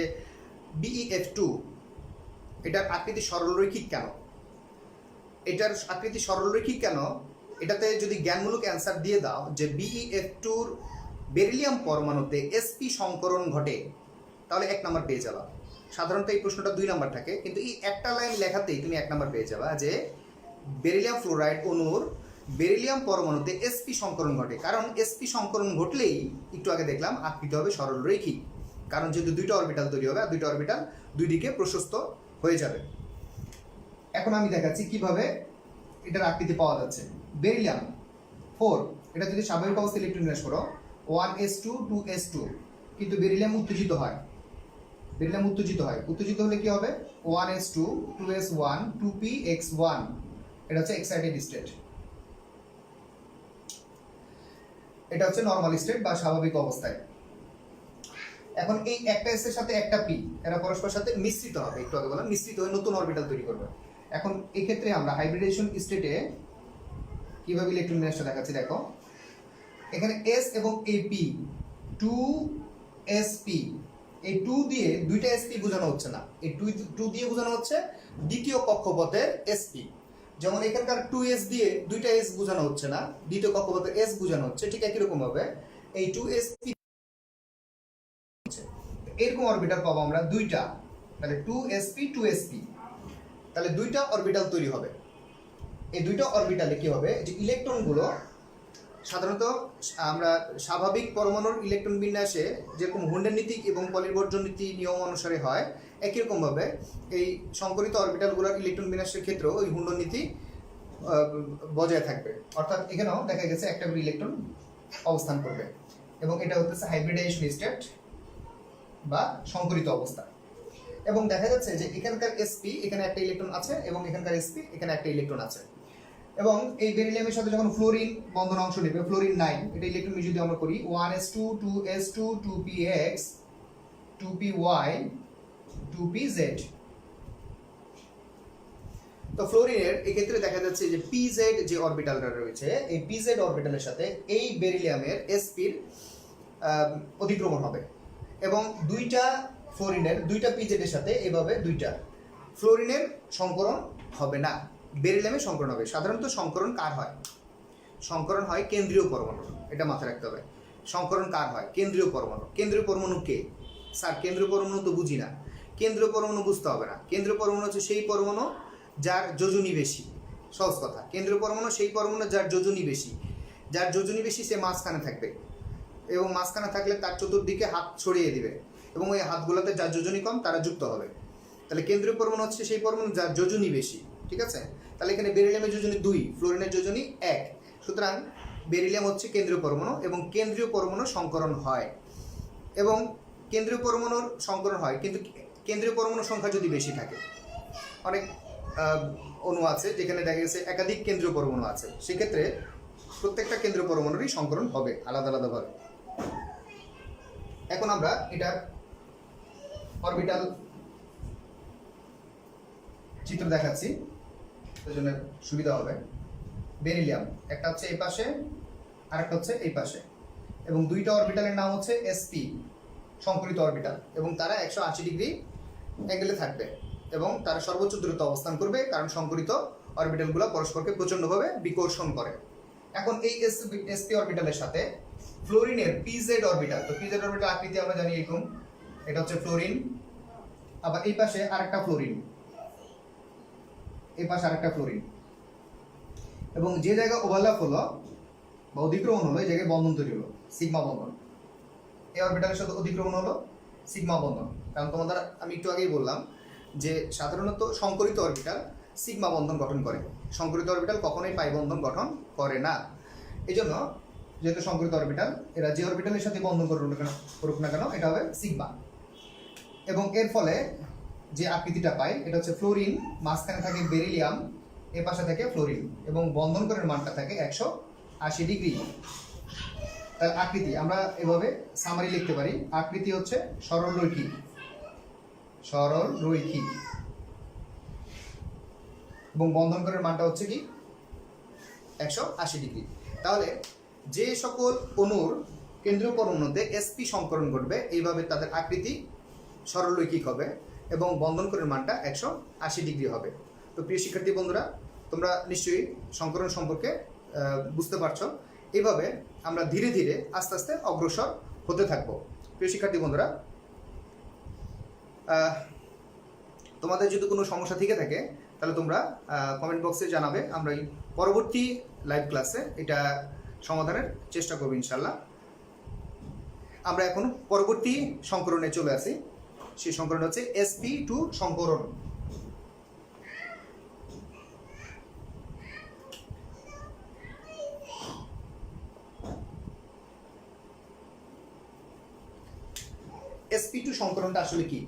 Speaker 1: BeF2 এটার আকৃতি সরলরৈখিক কেন, এটার আকৃতি সরলরৈখিক কেন, এটাতে যদি জ্ঞানমূলক অ্যান্সার দিয়ে দাও যে BeF2-র বেরিলিয়াম পরমাণুতে এসপি সংকরণ ঘটে, তাহলে 1 নাম্বার পেয়ে যাবা। সাধারণত এই প্রশ্নটা 2 নাম্বার থাকে, কিন্তু এই একটা লাইন লেখাতেই তুমি 1 নাম্বার পেয়ে যাবা যে বেরিলিয়াম ফ্লোরাইড অণুর বেরিলিয়াম পরমাণুতে sp সংকরণ ঘটে, কারণ sp সংকরণ ঘটলেই একটু আগে দেখলাম আকৃতি হবে সরলরৈখিক, কারণ যেহেতু দুইটা অরবিটাল তৈরি হবে আর দুইটা অরবিটাল দুই দিকে প্রশস্ত হয়ে যাবে। এখন আমি দেখাচ্ছি কিভাবে এটার আকৃতি পাওয়া যাচ্ছে। বেরিলিয়াম 4, এটা যদি স্বাভাবিক অবস্থায় ইলেকট্রন বিন্যাস করো 1s2 2s2, কিন্তু বেরিলিয়াম উত্তেজিত হয়। বেরিলিয়াম উত্তেজিত হলে কি হবে 1s2 2s1 2px1, এটা হচ্ছে এক্সাইটেড স্টেট, এটা হচ্ছে নরমাল স্টেট বা স্বাভাবিক অবস্থায়। এখন এই একটা এস এর সাথে একটা পি এরা পরস্পরের সাথে মিশ্রিত হবে, একটু আগে বললাম মিশ্রিত হয়ে নতুন অরবিটাল তৈরি করবে। এখন এই ক্ষেত্রে আমরা হাইব্রিডেশন স্টেটে কিভাবে ইলেকট্রন বিন্যাসটা দেখাচ্ছি দেখো। এখানে এস এবং এপি 2sp, এই 2 দিয়ে দুইটা sp বোঝানো হচ্ছে না, এই 2 দিয়ে বোঝানো হচ্ছে দ্বিতীয় কক্ষপথের sp। যেমন এখানকার 2s দিয়ে দুইটা s বোঝানো হচ্ছে না, দ্বিতীয় কক্ষপথের s বোঝানো হচ্ছে, ঠিক একই রকম ভাবে এই 2sp এরকম অরবিটাল পাবো আমরা দুইটা, তাহলে 2sp 2sp, তাহলে দুইটা অরবিটাল তৈরি হবে। এই দুইটা অরবিটালে কি হবে যে ইলেকট্রনগুলো সাধারণত আমরা স্বাভাবিক পরমাণুর ইলেকট্রন বিন্যাসে যেরকম হুন্ডের নীতি এবং পলিবর্জন নীতি নিয়ম অনুসারে হয়, একই রকমভাবে এই সংকরিত অরবিটালগুলোর ইলেকট্রন বিন্যাসের ক্ষেত্রেও ওই হুন্ডর নীতি বজায় থাকবে। অর্থাৎ এখানেও দেখা গেছে একটা করে ইলেকট্রন অবস্থান করবে, এবং এটা হচ্ছে হাইব্রিডাইজেশন স্টেট বা সংকরিত অবস্থা। এবং দেখা যাচ্ছে যে এখানকার sp এখানে একটা ইলেকট্রন আছে এবং এখানকার sp এখানে একটা ইলেকট্রন আছে। এবং এই বেরিলিয়ামের সাথে যখন ফ্লোরিন বন্ধন অংশ নেবে, ফ্লোরিন 9, এটা ইলেকট্রন যদি আমরা করি 1s2 2s2 2px 2py 2pz, তো ফ্লোরিনের এক্ষেত্রে দেখা যাচ্ছে যে pz যে অরবিটালটা রয়েছে, এই pz অরবিটালের সাথে এই বেরিলিয়ামের sp এর অতিক্রমণ হবে, এবং দুইটা ফ্লোরিনের দুইটা pz এর সাথে এভাবে দুইটা ফ্লোরিনের সংকরণ হবে না, বেরিলিয়ামের সংকরণ হবে। সাধারণত সংকরণ কার হয়? সংকরণ হয় কেন্দ্রীয় পরমাণু, এটা মাথায় রাখতে হবে। সংকরণ কার হয়? কেন্দ্রীয় পরমাণু। কেন্দ্রীয় পরমাণু কে? স্যার কেন্দ্রীয় পরমাণু তো বুঝি না। কেন্দ্রীয় পরমাণু বুঝতে হবে না। কেন্দ্রীয় পরমাণু হচ্ছে সেই পরমাণু যার যোজনী বেশি। সহজ কথা, কেন্দ্রীয় পরমাণু সেই পরমাণু যার যোজনী বেশি। যার যোজনী বেশি সে মাঝখানে থাকবে, এবং মাঝখানে থাকলে তার চতুর্দিকে হাত ছড়িয়ে দিবে, এবং ওই হাতগুলোতে যার যোজনী কম তারা যুক্ত হবে। তাহলে কেন্দ্রীয় পরমাণু হচ্ছে সেই পরমাণু যার যোজনী বেশি, ঠিক আছে? তাহলে এখানে বেরিলিয়ামের যোজনী 2, ফ্লোরিনের যোজনী 1, সুতরাং বেরিলিয়াম হচ্ছে কেন্দ্রীয় পরমাণু, এবং কেন্দ্রীয় পরমাণু সংকরণ হয়, এবং কেন্দ্রীয় পরমাণুর সংকরণ হয়। কিন্তু কেন্দ্রীয় পরমাণুর সংখ্যা যদি বেশি থাকে, অনেক অণু আছে যেখানে দেখা গেছে একাধিক কেন্দ্রীয় পরমাণু আছে, সেক্ষেত্রে প্রত্যেকটা কেন্দ্রীয় পরমাণুরই সংকরণ হবে আলাদা আলাদাভাবে। এখন আমরা এটার অরবিটাল চিত্র দেখাচ্ছি, সেই জন্য সুবিধা হবে। বেরিলিয়াম একটা হচ্ছে এই পাশে আর একটা হচ্ছে এই পাশে, এবং দুইটা অরবিটালের নাম হচ্ছে sp সংকরিত অরবিটাল, এবং তারা 180 ডিগ্রি অ্যাঙ্গেলে থাকবে, এবং তারা সর্বোচ্চ দূরত্ব অবস্থান করবে, কারণ সংকরিত অরবিটালগুলো পরস্পরকে প্রচণ্ডভাবে বিকর্ষণ করে। এখন এই sp অরবিটালের সাথে ফ্লোরিনের pz অরবিটাল, তো pz অরবিটাল আকৃতি আমরা জানি এরকম, এটা হচ্ছে ফ্লোরিন, আবার এই পাশে আরেকটা ফ্লোরিন, এই পাশে আরেকটা ফ্লোরিন, এবং যে জায়গায় ওভারল্যাপ হলো বা অধিক্রমণ হলো, এই জায়গায় বন্ধন তৈরি হলো, সিগমা বন্ধন। এই অরবিটালের সাথে অধিক্রমণ হলো সিগমা বন্ধন, কারণ তোমাদের আমি একটু আগেই বললাম যে সাধারণত সংকরিত অরবিটাল সিগমা বন্ধন গঠন করে, সংকরিত অরবিটাল কখনোই পাই বন্ধন গঠন করে না। এই জন্য যেহেতু সংকরিত অরবিটাল, এরা যে অরবিটালের সাথে বন্ধন করুক না কেন এটা হবে সিগমা, এবং এর ফলে যে আকৃতিটা পাই এটা হচ্ছে ফ্লোরিন, মাঝখানে থাকে বেরিলিয়াম, এ পাশে থাকে ফ্লোরিন, এবং বন্ধন করের মানটা থাকে 180 ডিগ্রি। তার আকৃতি আমরা এভাবে সামারি লিখতে পারি, আকৃতি হচ্ছে সরল রৈখিক, সরল রৈখিক, এবং বন্ধন করের মানটা হচ্ছে কি 180 ডিগ্রি। তাহলে যে সকল অণুর কেন্দ্রীয় পরমাণুতে sp সংকরণ ঘটবে, এইভাবে তাদের আকৃতি সরল রৈখিক হবে, এবং বন্ধন করের মানটা 180 ডিগ্রি হবে। তো প্রিয় শিক্ষার্থী বন্ধুরা, তোমরা নিশ্চয়ই সংকরণ সম্পর্কে বুঝতে পারছো। এইভাবে আমরা ধীরে ধীরে আস্তে আস্তে অগ্রসর হতে থাকবো। প্রিয় শিক্ষার্থী বন্ধুরা, তোমাদের যদি কোনো সমস্যা থেকে থাকে তাহলে তোমরা কমেন্ট বক্সে জানাবে, আমরা পরবর্তী লাইভ ক্লাসে এটা সমাধানের চেষ্টা করব ইনশাল্লাহ। আমরা এখন পরবর্তী সংকরণে চলে আসি। সেই সংকরণ হচ্ছে sp2 সংকরণ। sp2 সংকরণটা আসলে কি?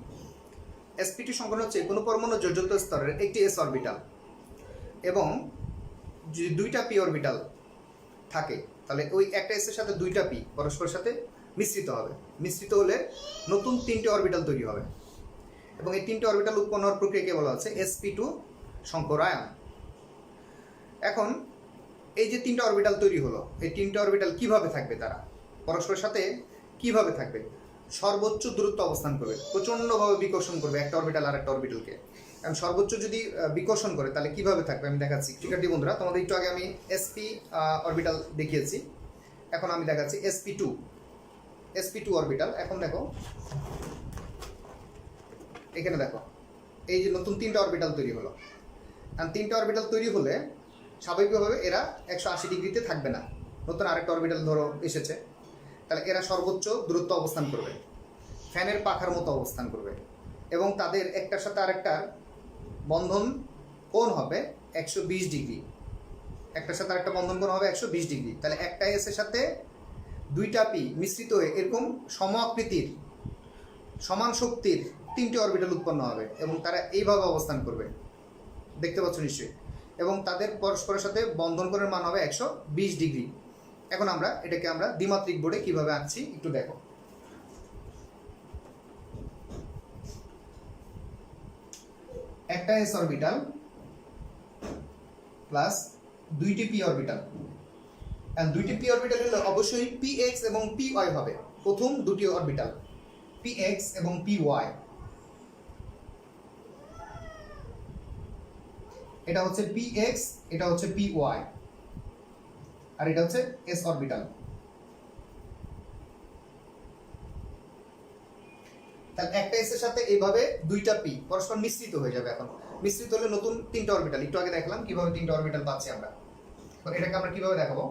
Speaker 1: sp2 সংকরণ হচ্ছে কোনো পরমাণু যোজ্যতা স্তরের একটি s অরবিটাল এবং যদি দুইটা p অরবিটাল থাকে তাহলে ওই একটা s এর সাথে দুইটা p পরস্পরের সাথে মিশ্রিত হবে। মিশ্রিত হলে নতুন তিনটে অরবিটাল তৈরি হবে এবং এই তিনটে অরবিটাল উৎপন্ন হওয়ার প্রক্রিয়াকে বলা হচ্ছে sp2 সংকরায়ন। এখন এই যে তিনটা অরবিটাল তৈরি হলো, এই তিনটা অরবিটাল কিভাবে থাকবে? তারা পরস্পরের সাথে কিভাবে থাকবে? সর্বোচ্চ দূরত্ব অবস্থান করবে, প্রচণ্ডভাবে বিকর্ষণ করবে একটা অরবিটাল আর একটা অরবিটালকে। কারণ সর্বোচ্চ যদি বিকর্ষণ করে তাহলে কিভাবে থাকবে আমি দেখাচ্ছি। শিক্ষার্থী বন্ধুরা, তোমাদের একটু আগে আমি sp অরবিটাল দেখিয়েছি, এখন আমি দেখাচ্ছি sp2 অরবিটাল। এখন দেখো এখানে দেখো এই যে নতুন তিনটা অরবিটাল তৈরি হলো। আর তিনটা অরবিটাল তৈরি হলে স্বাভাবিকভাবে এরা 180 ডিগ্রিতে থাকবে না। নতুন আরেকটা অরবিটাল ধরো এসেছে, তাহলে এরা সর্বোচ্চ দূরত্ব অবস্থান করবে, ফ্যানের পাখার মতো অবস্থান করবে এবং তাদের একটার সাথে আরেকটার বন্ধন কোণ হবে 120 ডিগ্রি। একটার সাথে আরেকটা বন্ধন কোণ হবে 120 ডিগ্রি। তাহলে একটা এস এর সাথে দুইটা পি মিশ্রিত হয়ে এরকম সম আকৃতির সমান শক্তির তিনটি অরবিটাল উৎপন্ন হবে এবং তারা এইভাবে অবস্থান করবে, দেখতে পাচ্ছ নিশ্চয়ই। এবং তাদের পরস্পরের সাথে বন্ধন কোণের মান হবে 120 ডিগ্রি। এখন এটাকে আমরা দ্বিমাত্রিক বোর্ডে কিভাবে আঁকছি একটু দেখো। একটা এস অরবিটাল প্লাস দুইটি পি অরবিটাল, আর দুইটি পি অরবিটাল হলে অবশ্যই px এবং py হবে প্রথম দুটি অরবিটাল, px এবং py। এটা হচ্ছে px, এটা হচ্ছে py, আর এটা হচ্ছে s অরবিটাল। তাহলে একটা s এর সাথে এইভাবে দুইটা p পরস্পর মিশ্রিত হয়ে যাবে। এখন মিশ্রিত হলে নতুন তিনটা অরবিটাল, একটু আগে দেখলাম কিভাবে তিনটা অরবিটাল পাচ্ছি আমরা। তো এটাকে আমরা কিভাবে দেখাবো?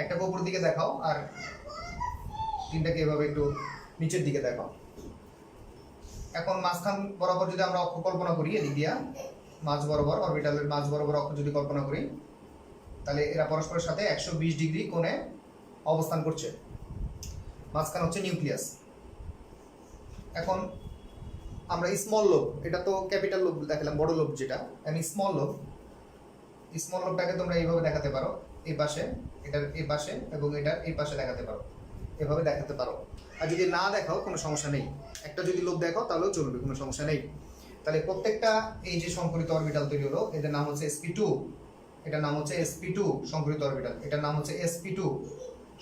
Speaker 1: একটাকে উপর দিকে দেখাও আর তিনটাকে এভাবে একটু নিচের দিকে দেখাও। এখন মাঝখান বরাবর যদি আমরা অক্ষ কল্পনা করি, এদিক দিয়া মাঝ বরাবর অরবিটালের মাঝ বরাবর অক্ষ যদি কল্পনা করি, তাহলে এরা পরস্পরের সাথে 120 ডিগ্রি কোণে অবস্থান করছে। মাঝখান হচ্ছে নিউক্লিয়াস। এখন আমরা স্মল লোব, এটা তো ক্যাপিটাল লোব দেখালাম, বড় লোব যেটা, আমি স্মল লোবটাকে তোমরা এইভাবে দেখাতে পারো, এই পাশে, এটার এই পাশে এবং এটার এই পাশে দেখাতে পারো, এভাবে দেখাতে পারো। আর যদি না দেখাও কোনো সমস্যা নেই, একটা যদি লোব দেখাও তাহলেও চলবে, কোনো সমস্যা নেই। তাহলে প্রত্যেকটা এই যে সংকরিত অরবিটাল তৈরি হলো, এদের নাম হচ্ছে sp2, এটার নাম হচ্ছে sp2 সংকরিত অরবিটাল, এটার নাম হচ্ছে sp2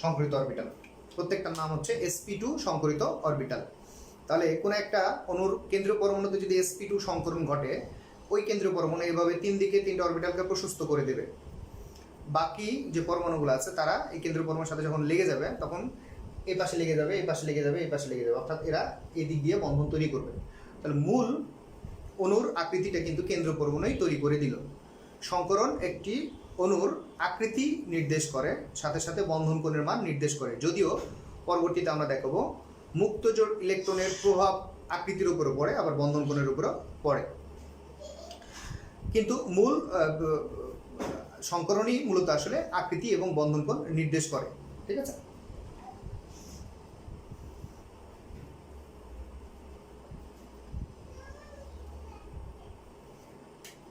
Speaker 1: সংকরিত অরবিটাল। প্রত্যেকটার নাম হচ্ছে sp2 সংকরিত অরবিটাল। তাহলে কোনো একটা অণুর কেন্দ্রীয় পরমাণুতে যদি sp2 সংকরণ ঘটে, ওই কেন্দ্রীয় পরমাণু এইভাবে তিন দিকে তিনটা অরবিটালকে প্রশস্ত করে দেবে। বাকি যে পরমাণুগুলো আছে তারা এই কেন্দ্রীয় পরমাণুর সাথে যখন লেগে যাবে তখন এই পাশে লেগে যাবে, এই পাশে লেগে যাবে, এই পাশে লেগে যাবে, অর্থাৎ এরা এই দিক দিয়ে বন্ধন তৈরি করবে। তাহলে মূল অণুর আকৃতিটা কিন্তু কেন্দ্রীয় পরমাণুই তৈরি করে দিল। সংকরণ একটি অণুর আকৃতি নির্দেশ করে, সাথে সাথে বন্ধন কোণের মান নির্দেশ করে। যদিও পরবর্তীতে আমরা দেখাবো মুক্ত জোড় ইলেকট্রনের প্রভাব আকৃতির উপরে পড়ে, আবার বন্ধন কোণের উপরও পড়ে, কিন্তু মূল সংকরণই মূলত আসলে আকৃতি এবং বন্ধন কোণ নির্দেশ করে। ঠিক আছে?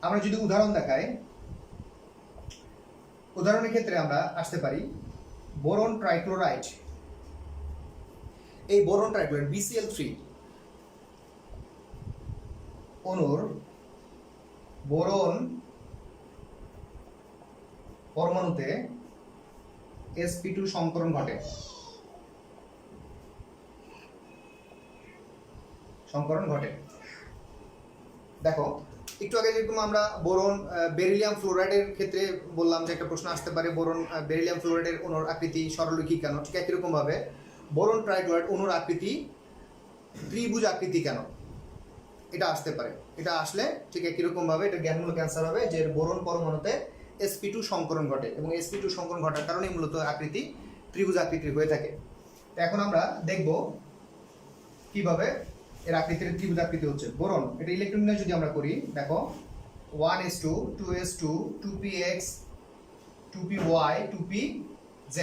Speaker 1: আমরা যদি উদাহরণ দেখাই, উদাহরণের ক্ষেত্রে আমরা আসতে পারি বোরন ট্রাইক্লোরাইড। এই বোরন ট্রাইক্লোরাইড BCl3 অণুর বোরন পরমাণুতে sp2 সংকরণ ঘটে। দেখো একটু আগে যেরকম আমরা বোরন বেরিলিয়াম ফ্লোরাইডের ক্ষেত্রে বললাম যে একটা প্রশ্ন আসতে পারে, বোরন বেরিলিয়াম ফ্লোরাইডের অণুর আকৃতি সরলরৈখিক কেন? ঠিক একই রকম ভাবে বোরন ট্রাইক্লোরাইড অণুর আকৃতি ত্রিভুজ আকৃতি কেন? এটা আসতে পারে। এটা আসলে ঠিক একই রকমভাবে এটা জ্ঞানমূলক অ্যান্সার হবে যে বোরন পরমাণুতে sp2 সংকরণ ঘটে এবং sp2 সংকরণ ঘটার কারণেই মূলত আকৃতি ত্রিভুজ আকৃতির হয়ে থাকে। তো এখন আমরা দেখব কিভাবে এর আকৃতির ত্রিভুজ আকৃতি হচ্ছে। বোরন এটা ইলেকট্রন নিয়ে যদি আমরা করি, দেখো 1s2 2s2 2px 2py 2pz,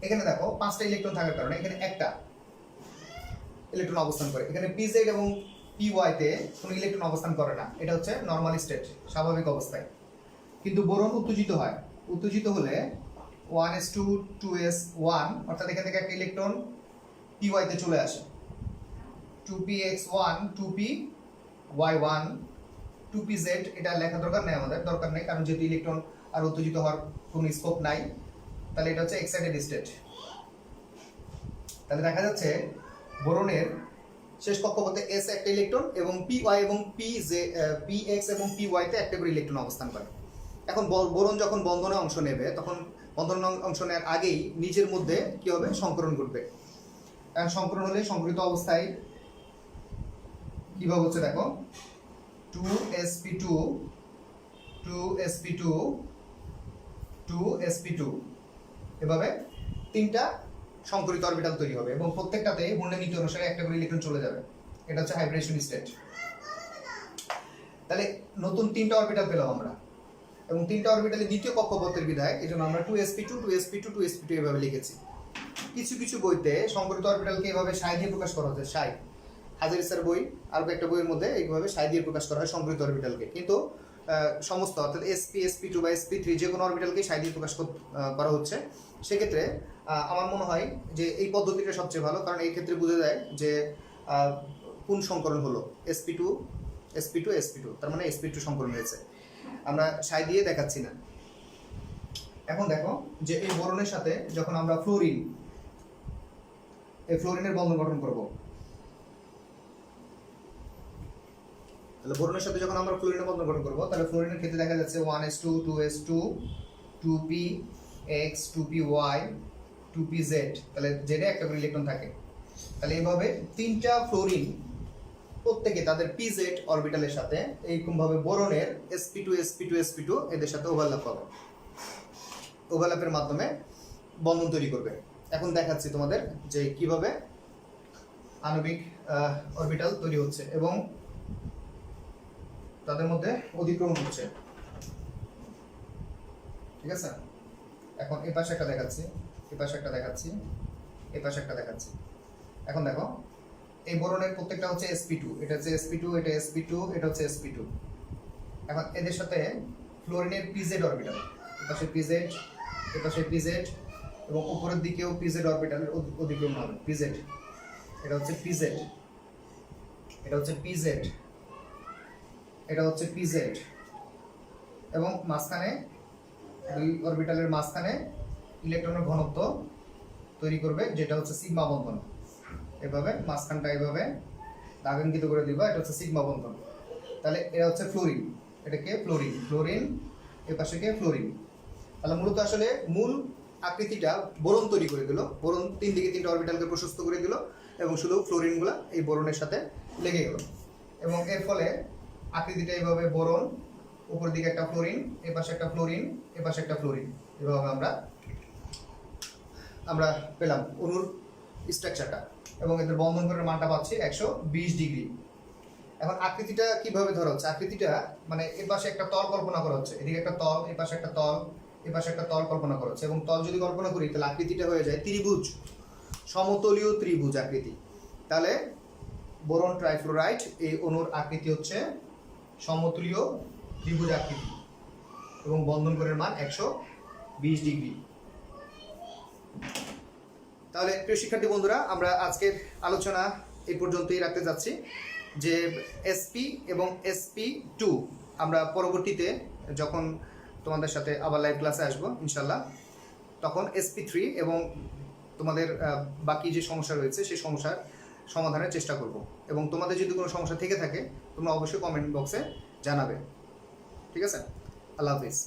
Speaker 1: এখানে দেখো 5টা ইলেকট্রন থাকার কারণে এখানে একটা ইলেকট্রন অবস্থান করে। এখানে pz এবং py তে কোনো ইলেকট্রন অবস্থান করে না, এটা হচ্ছে নরমাল স্টেট, স্বাভাবিক অবস্থায়। কিন্তু বোরন উত্তেজিত হয়, উত্তেজিত হলে 1s2 2s1 অর্থাৎ এখান থেকে একটা ইলেকট্রন py তে চলে আসে, 2px1 2py1 2pz, এটা লেখা দরকার নেই, আমাদের দরকার নেই, কারণ যেহেতু ইলেকট্রন আর উত্তেজিত হওয়ার কোনো স্কোপ নাই, তাহলে এটা হচ্ছে এক্সাইটেড স্টেট। তাহলে দেখা যাচ্ছে বোরনের শেষ কক্ষপথে s একটা ইলেকট্রন এবং py এবং px এবং py তে একটা করে ইলেকট্রন অবস্থান করে। এখন বোরন যখন বন্ধনে অংশ নেবে, তখন বন্ধন অংশ নেওয়ার আগেই নিজের মধ্যে কি হবে, সংকরণ ঘটবে। এখন সংকরণ হলে সংকরিত অবস্থায় কিভাবে হচ্ছে দেখো, 2sp2 2sp2 2sp2 এভাবে তিনটা সংকরিত অরবিটাল তৈরি হবে এবং প্রত্যেকটাতে হুন্ডের নীতি অনুসারে একটা করে ইলেকট্রন চলে যাবে। এটা হচ্ছে হাইব্রিডেশন স্টেট। তাহলে নতুন তিনটা অরবিটাল পেলাম আমরা, এবং তিনটা অরবিটালে দ্বিতীয় কক্ষপথের বিধায় এই জন্য আমরা 2sp2 2sp2 2sp2 এভাবে লিখেছি। কিছু কিছু বইতে সংকরিত অরবিটালকে এভাবে সাই দিয়ে প্রকাশ করা হচ্ছে, সাই, হাজার স্যার বই আর একটা বইয়ের মধ্যে এইভাবে সাই দিয়ে প্রকাশ করা হয় সংকরিত অরবিটালকে। কিন্তু সমস্ত অর্থাৎ sp sp2 বা sp3 যে কোনো অরবিটালকে সাই দিয়ে প্রকাশ করা হচ্ছে। সেক্ষেত্রে আমার মনে হয় যে এই পদ্ধতিটা সবচেয়ে ভালো, কারণ এই ক্ষেত্রে বোঝা যায় যে কোন সংকরণ হলো, sp2 sp2 sp2, তার মানে sp2 সংকরণ হয়েছে। আমরা সাই দিয়ে দেখাচ্ছি না। এখন দেখো যে এই বোরনের সাথে যখন আমরা ফ্লোরিন, এই ফ্লোরিনের বন্ধন গঠন করব, তাহলে বোরনের সাথে যখন আমরা ফ্লোরিনের বন্ধন গঠন করব, তাহলে ফ্লোরিনের ক্ষেত্রে দেখা যাচ্ছে 1s2 2s2 2px 2py 2pz, তাহলে জেডে একটা করে ইলেকট্রন থাকে। তাহলে এইভাবে তিনটা ফ্লোরিন প্রত্যেকে তাদের pz অরবিটালের সাথে এইরকম ভাবে বোরনের sp2 sp2 sp2 এদের সাথে ওভারল্যাপ হবে, ওভারল্যাপের মাধ্যমে বন্ধন তৈরি করবে। এখন দেখাচ্ছি তোমাদের যে কিভাবে আণবিক অরবিটাল তৈরি হচ্ছে এবং তাদের মধ্যে অধিক্রমণ হচ্ছে। ঠিক আছে, এখন এই পাশে একটা দেখাচ্ছি, এই পাশে একটা দেখাচ্ছি, এই পাশে একটা দেখাচ্ছি। এখন দেখো এই বোরনের প্রত্যেকটা হচ্ছে sp2, এটা হচ্ছে sp2, এটা sp2, এটা হচ্ছে sp2। এখন এদের সাথে ফ্লোরিনের pz অরবিটাল, এই পাশে pz, এই পাশে pz এবং উপরের দিকেও pz অরবিটালের অধিক্রমণ হবে, pz, এটা হচ্ছে pz, এটা হচ্ছে pz, এটা হচ্ছে pz, এবং মাঝখানে দুই অরবিটালের মাঝখানে ইলেকট্রনের ঘনত্ব তৈরি করবে যেটা হচ্ছে সিগমা বন্ধন। এভাবে মাঝখানটা এইভাবে দাগাঙ্কিত করে দিবা, এটা হচ্ছে সিগমা বন্ধন। তাহলে এটা হচ্ছে ফ্লোরিন, এটা কে ফ্লোরিন, ফ্লোরিন এর পাশে কে ফ্লোরিন। তাহলে মূলত আসলে মূল আকৃতিটা বোরন তৈরি করে দিল, বোরন তিন দিকে তিনটা অরবিটালকে প্রশস্ত করে দিল এবং শুধু ফ্লোরিনগুলো এই বোরনের সাথে লেগে গেল এবং এর ফলে আকৃতিটা এইভাবে বোরন, উপর দিকে একটা ফ্লোরিন, এ পাশে একটা ফ্লোরিন, এ পাশে একটা ফ্লোরিন, এভাবে আমরা পেলাম অণুর স্ট্রাকচারটা এবং এদের বন্ধন করার মানটা পাচ্ছি 120 ডিগ্রি। এখন আকৃতিটা কিভাবে ধরা হচ্ছে, আকৃতিটা মানে এর পাশে একটা তল কল্পনা করা হচ্ছে, এদিকে একটা তল, এ পাশে একটা তল, এ পাশে একটা তল কল্পনা করা হচ্ছে এবং তল যদি কল্পনা করি তাহলে আকৃতিটা হয়ে যায় ত্রিভুজ, সমতলীয় ত্রিভুজ আকৃতি। তাহলে বোরন ট্রাইফ্লোরাইড এই অণুর আকৃতি হচ্ছে সমতলীয় ত্রিভুজ আকৃতি এবং বন্ধন কোণের মান 120 ডিগ্রি। তাহলে প্রিয় শিক্ষার্থী বন্ধুরা, আমরা আজকের আলোচনা এই পর্যন্তই রাখতে যাচ্ছি যে এসপি এবং sp2 আমরা পরবর্তীতে যখন তোমাদের সাথে আবার লাইভ ক্লাসে আসবো ইনশাল্লাহ, তখন sp3 এবং তোমাদের বাকি যে সমস্যা রয়েছে সেই সমস্যার সমাধানের চেষ্টা করব এবং তোমাদের যদি কোনো সমস্যা থেকে থাকে তোমরা অবশ্যই কমেন্ট বক্সে জানাবে। ঠিক আছে, আল্লাহ হাফিজ।